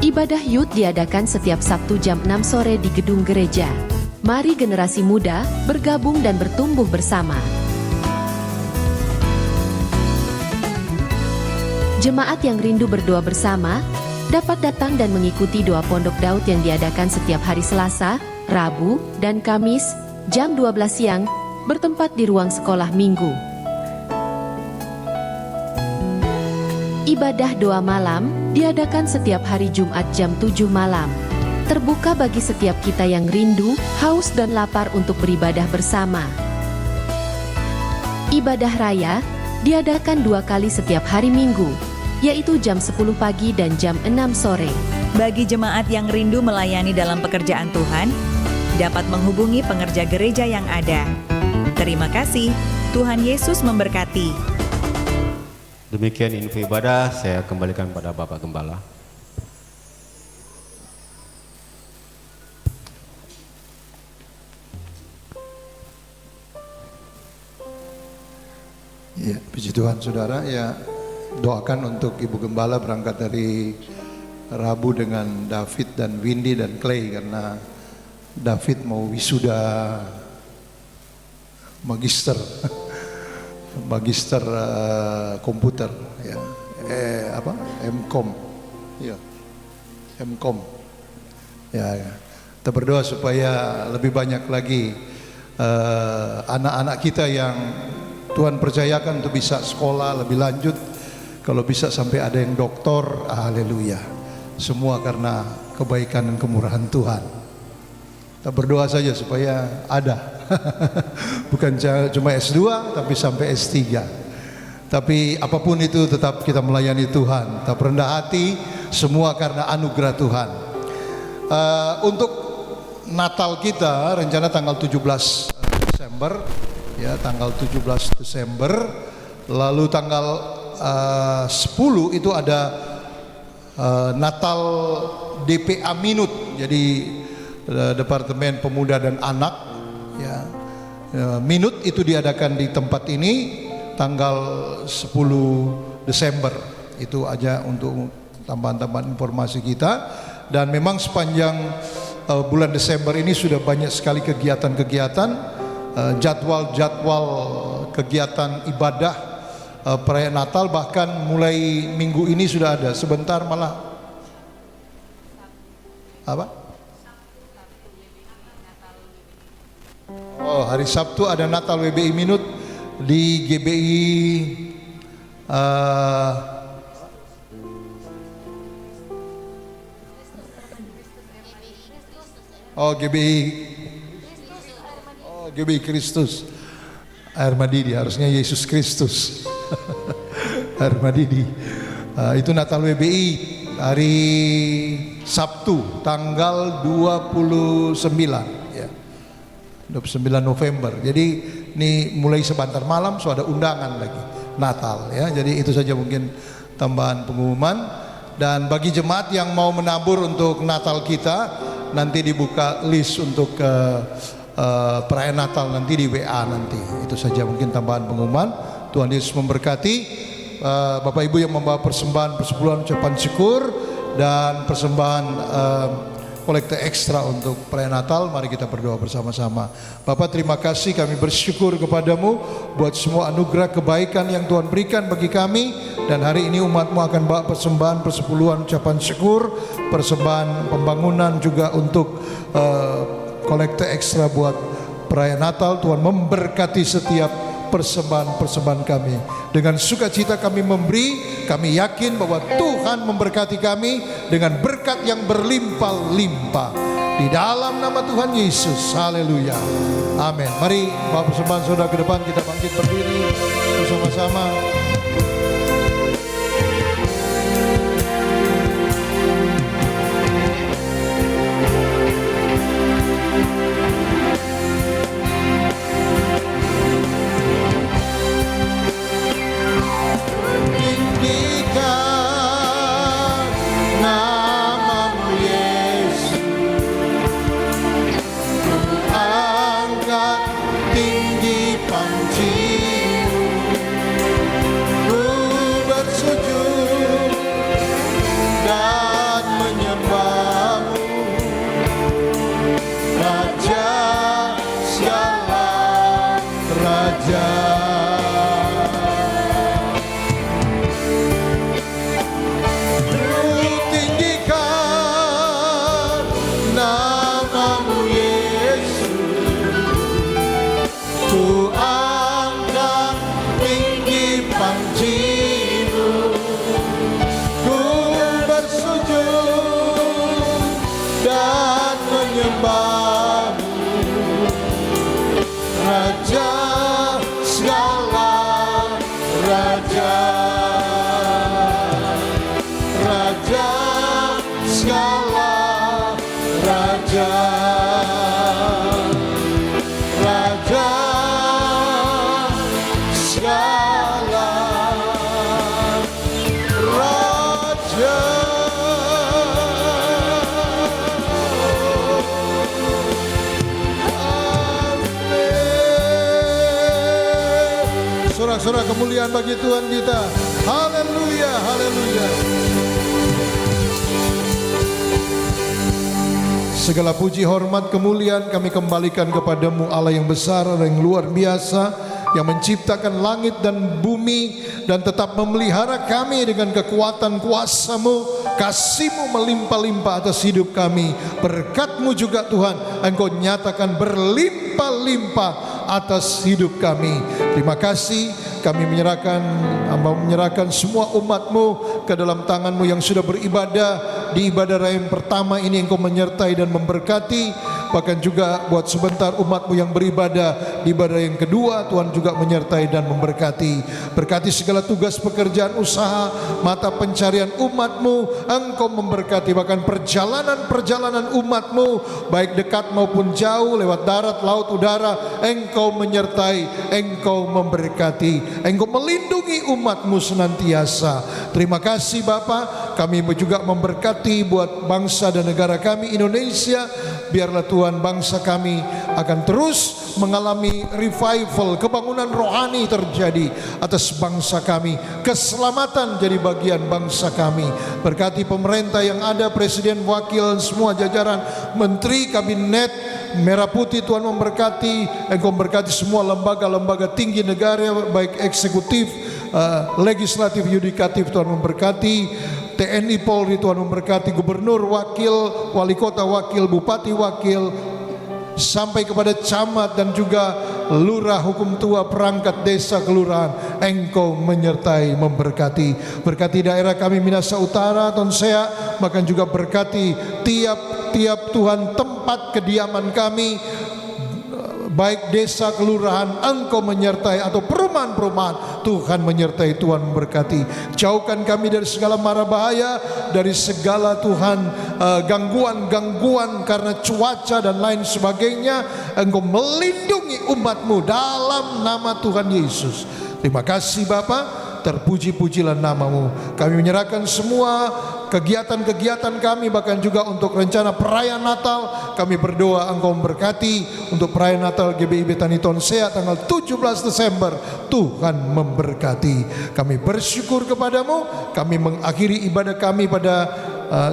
S5: Ibadah Youth diadakan setiap Sabtu jam 6 sore di gedung gereja. Mari generasi muda bergabung dan bertumbuh bersama. Jemaat yang rindu berdoa bersama dapat datang dan mengikuti doa Pondok Daud yang diadakan setiap hari Selasa, Rabu, dan Kamis, jam 12 siang, bertempat di ruang sekolah minggu. Ibadah doa malam diadakan setiap hari Jumat jam 7 malam. Terbuka bagi setiap kita yang rindu, haus dan lapar untuk beribadah bersama. Ibadah raya diadakan 2 kali setiap hari Minggu, yaitu jam 10 pagi dan jam 6 sore.
S4: Bagi jemaat yang rindu melayani dalam pekerjaan Tuhan, dapat menghubungi pengerja gereja yang ada. Terima kasih, Tuhan Yesus memberkati.
S3: Demikian info ibadah, saya kembalikan pada Bapak Gembala.
S6: Ya, puji Tuhan saudara, ya doakan untuk Ibu Gembala berangkat dari Rabu dengan David dan Windy dan Clay, karena David mau wisuda magister komputer ya, MCom ya, MCom ya. Kita berdoa supaya lebih banyak lagi anak-anak kita yang Tuhan percayakan untuk bisa sekolah lebih lanjut, kalau bisa sampai ada yang doktor. Haleluya. Semua karena kebaikan dan kemurahan Tuhan. Kita berdoa saja supaya ada. Bukan cuma S2 tapi sampai S3. Tapi apapun itu tetap kita melayani Tuhan. Tetap rendah hati, semua karena anugerah Tuhan. Untuk Natal kita rencana tanggal 17 Desember ya, tanggal 17 Desember. Lalu tanggal 10 itu ada Natal DPA Minut, jadi Departemen Pemuda dan Anak ya. Minut itu diadakan di tempat ini tanggal 10 Desember. Itu aja untuk tambahan-tambahan informasi kita. Dan memang sepanjang bulan Desember ini sudah banyak sekali kegiatan-kegiatan, jadwal-jadwal kegiatan ibadah perayaan Natal, bahkan mulai minggu ini sudah ada. Sebentar malah apa? Oh, hari Sabtu ada Natal WBI Minut di GBI GBI Kristus Air Madidi, harusnya Yesus Kristus. Air Madidi. Itu Natal WBI hari Sabtu tanggal 29 ya. 29 November. Jadi ini mulai sebentar malam sudah ada undangan lagi Natal ya. Jadi itu saja mungkin tambahan pengumuman. Dan bagi jemaat yang mau menabur untuk Natal kita, nanti dibuka list untuk perayaan Natal nanti di WA nanti. Itu saja mungkin tambahan pengumuman. Tuhan Yesus memberkati. Bapak Ibu yang membawa persembahan persepuluhan ucapan syukur dan persembahan kolekte ekstra untuk perayaan Natal, mari kita berdoa bersama-sama. Bapak, terima kasih, kami bersyukur kepadamu buat semua anugerah kebaikan yang Tuhan berikan bagi kami. Dan hari ini umat-Mu akan bawa persembahan persepuluhan ucapan syukur, persembahan pembangunan juga untuk kolekte ekstra buat perayaan Natal. Tuhan memberkati setiap persembahan-persembahan kami. Dengan sukacita kami memberi, kami yakin bahwa Tuhan memberkati kami dengan berkat yang berlimpah-limpah. Di dalam nama Tuhan Yesus, haleluya, amin. Mari bawa persembahan saudara ke depan, kita bangkit berdiri bersama-sama. Sorak-sorak kemuliaan bagi Tuhan kita. Haleluya, haleluya. Segala puji, hormat, kemuliaan kami kembalikan kepadamu, Allah yang besar, Allah yang luar biasa, yang menciptakan langit dan bumi dan tetap memelihara kami dengan kekuatan kuasa-Mu. Kasih-Mu melimpah-limpah atas hidup kami. Berkat-Mu juga Tuhan Engkau nyatakan berlimpah-limpah atas hidup kami. Terima kasih, kami menyerahkan semua umat-Mu ke dalam tangan-Mu yang sudah beribadah di ibadah raya yang pertama ini. Engkau menyertai dan memberkati, bahkan juga buat sebentar umat-Mu yang beribadah di ibadah yang kedua, Tuhan juga menyertai dan memberkati. Berkati segala tugas pekerjaan usaha, mata pencarian umat-Mu, Engkau memberkati, bahkan perjalanan umat-Mu baik dekat maupun jauh, lewat darat, laut, udara, Engkau menyertai, Engkau memberkati, Engkau melindungi umat-Mu senantiasa. Terima kasih Bapa, kami juga memberkati buat bangsa dan negara kami Indonesia. Biarlah Tuhan bangsa kami akan terus mengalami revival, kebangunan rohani terjadi atas bangsa kami, keselamatan jadi bagian bangsa kami. Berkati pemerintah yang ada, presiden, wakil, semua jajaran, menteri, kabinet merah putih, Tuhan memberkati. Engkau memberkati semua lembaga-lembaga tinggi negara, baik eksekutif, legislatif, yudikatif, Tuhan memberkati. TNI, Polri, Tuhan memberkati. Gubernur, wakil, wali kota, wakil, bupati, wakil, sampai kepada camat dan juga lurah, hukum tua, perangkat desa, kelurahan, Engkau menyertai, memberkati. Berkati daerah kami Minahasa Utara, Tonsea, bahkan juga berkati tiap Tuhan tempat kediaman kami, baik desa, kelurahan, Engkau menyertai, atau perumahan-perumahan, Tuhan menyertai, Tuhan memberkati. Jauhkan kami dari segala mara bahaya, dari segala Tuhan gangguan-gangguan karena cuaca dan lain sebagainya. Engkau melindungi umat-Mu dalam nama Tuhan Yesus. Terima kasih Bapa, terpuji-pujilah nama-Mu. Kami menyerahkan semua kegiatan-kegiatan kami, bahkan juga untuk rencana perayaan Natal. Kami berdoa Engkau memberkati untuk perayaan Natal GBI Betani Tonsea tanggal 17 Desember. Tuhan memberkati. Kami bersyukur kepadamu. Kami mengakhiri ibadah kami pada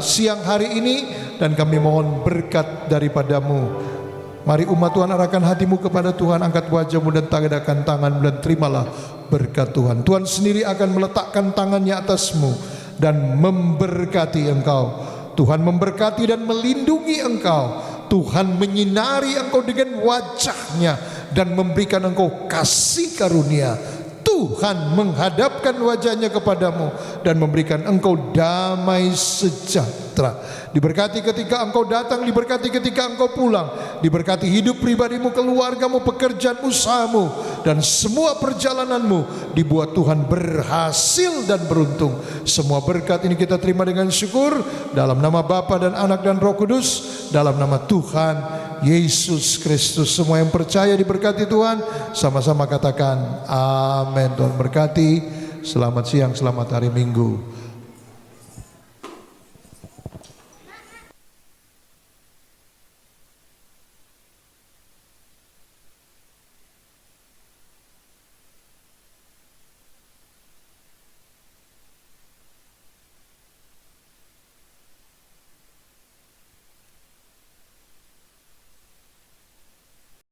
S6: siang hari ini, dan kami mohon berkat daripadamu. Mari umat Tuhan arahkan hatimu kepada Tuhan, angkat wajahmu dan tangadakan tanganmu dan terimalah berkat Tuhan. Tuhan sendiri akan meletakkan tangannya atasmu dan memberkati engkau. Tuhan memberkati dan melindungi engkau. Tuhan menyinari engkau dengan wajahnya dan memberikan engkau kasih karunia. Tuhan menghadapkan wajahnya kepadamu dan memberikan engkau damai sejahtera. Diberkati ketika engkau datang, diberkati ketika engkau pulang, diberkati hidup pribadimu, keluargamu, pekerjaan usahamu, dan semua perjalananmu dibuat Tuhan berhasil dan beruntung. Semua berkat ini kita terima dengan syukur dalam nama Bapa dan Anak dan Roh Kudus, dalam nama Tuhan Yesus Kristus. Semua yang percaya diberkati Tuhan, sama-sama katakan amin. Tuhan berkati. Selamat siang, selamat hari Minggu.